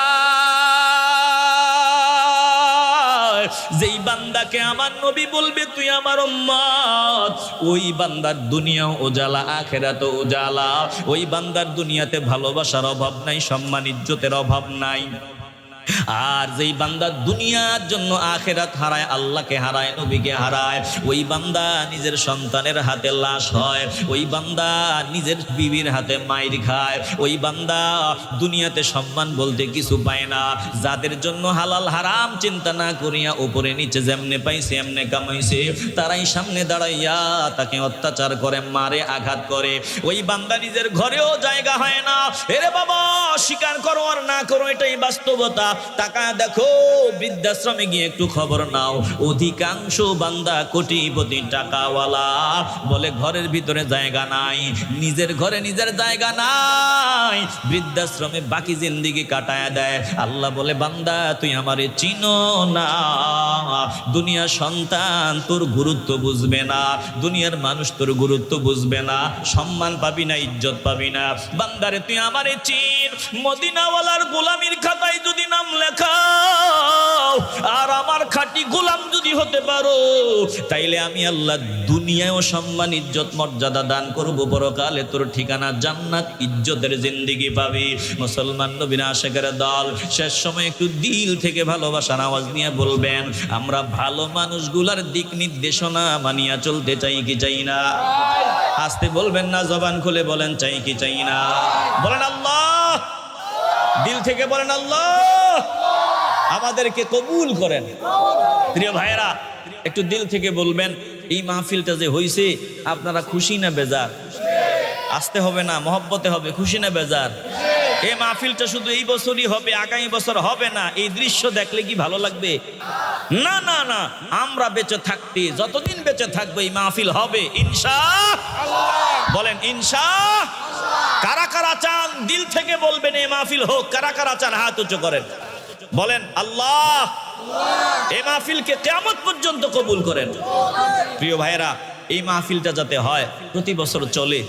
যেই বান্দাকে আমার নবী বলবে তুই আমার উম্মত, ওই বান্দার দুনিয়া উজালা আখিরাত উজালা। ওই বান্দার দুনিয়াতে ভালোবাসার অভাব নাই, সম্মান ইজ্জতের অভাব নাই। আর যেই বান্দা দুনিয়ার জন্য আখিরাত হারায়, আল্লাহকে হারায়, নবীকে হারায়, ওই বান্দা নিজের সন্তানের হাতে লাশ হয়, ওই বান্দা নিজের বিবির হাতে মাইর খায়, ওই বান্দা দুনিয়াতে সম্মান বলতে কিছু পায় না। যাদের জন্য হালাল হারাম চিন্তা না করিয়া উপরে নিচে যেমনে পাইছে এমনে কামাইছে, তারাই সামনে দাঁড়াইয়া তাকে অত্যাচার করে, মারে, আঘাত করে। ওই বান্দা নিজের ঘরেও জায়গা হয় না। এরে বাবা, স্বীকার করো আর না করো, এটাই বাস্তবতা। টাকা দেখো, বৃদ্ধাশ্রমে গিয়ে একটু খবর নাও, অধিকাংশ বান্দা কোটিপতি টাকাওয়ালা, বলে ঘরের ভিতরে জায়গা নাই, নিজের ঘরে নিজের জায়গা নাই, বৃদ্ধাশ্রমে বাকি জিন্দেগি কাটায় দেয়। আল্লাহ বলে বান্দা তুই আমারে চিনো না, দুনিয়ার সন্তান তোর গুরুত্ব বুঝবে না, দুনিয়ার মানুষ তোর গুরুত্ব বুঝবে না, সম্মান পাবি না, ইজ্জত পাবি না। বান্দারে তুই আমারে চিন, মদিনাওয়ালার গোলামির খাতায় যদি নাম লেখাও আর আমার খাঁটি গোলাম যদি হতে পারো, তাইলে আমি আল্লাহ দুনিয়ায়ও সম্মান ইজ্জত মর্যাদা দান করব, পরকালে তোর ঠিকানা জান্নাত, ইজ্জতের জিন্দেগি পাবি। মুসলমান নবীর আশিকের দল, শেষ সময় একটু দিল থেকে ভালোবাসার আওয়াজ নিয়ে বলবেন, আমরা ভালো মানুষগুলার দিক নির্দেশনা মানিয়া চলতে চাই কি চাই না? আস্তে বলবেন না, জবান খুলে বলেন চাই কি চাই না? বলেন আল্লাহ, দিল থেকে বলেন আল্লাহ আমাদেরকে কবুল করেন। প্রিয় ভাইয়েরা, একটু দিল থেকে বলবেন, এই মাহফিলটা যে হইছে আপনারা খুশি না বেজার? আসতে হবে না, মহব্বতে হবে, খুশি না বেজার? এই মাহফিলটা শুধু এই বছরই হবে, আগামী বছর হবে না। এই দৃশ্য দেখলে কি ভালো লাগবে? না না না, আমরা বেঁচে থাকতে, যতদিন বেঁচে থাকবো এই মাহফিল হবে ইনশাআল্লাহ। বলেন ইনশাআল্লাহ। কারা কারা চান দিল থেকে বলবেন এই মাহফিল হোক? কারা কারা চান হাত উঁচু করেন, বলেন আল্লাহ এই মাহফিলকে কিয়ামত পর্যন্ত কবুল করেন। প্রিয় ভাইয়েরা, এই মাহফিলটা যাতে হয়, প্রতি বছর চলে,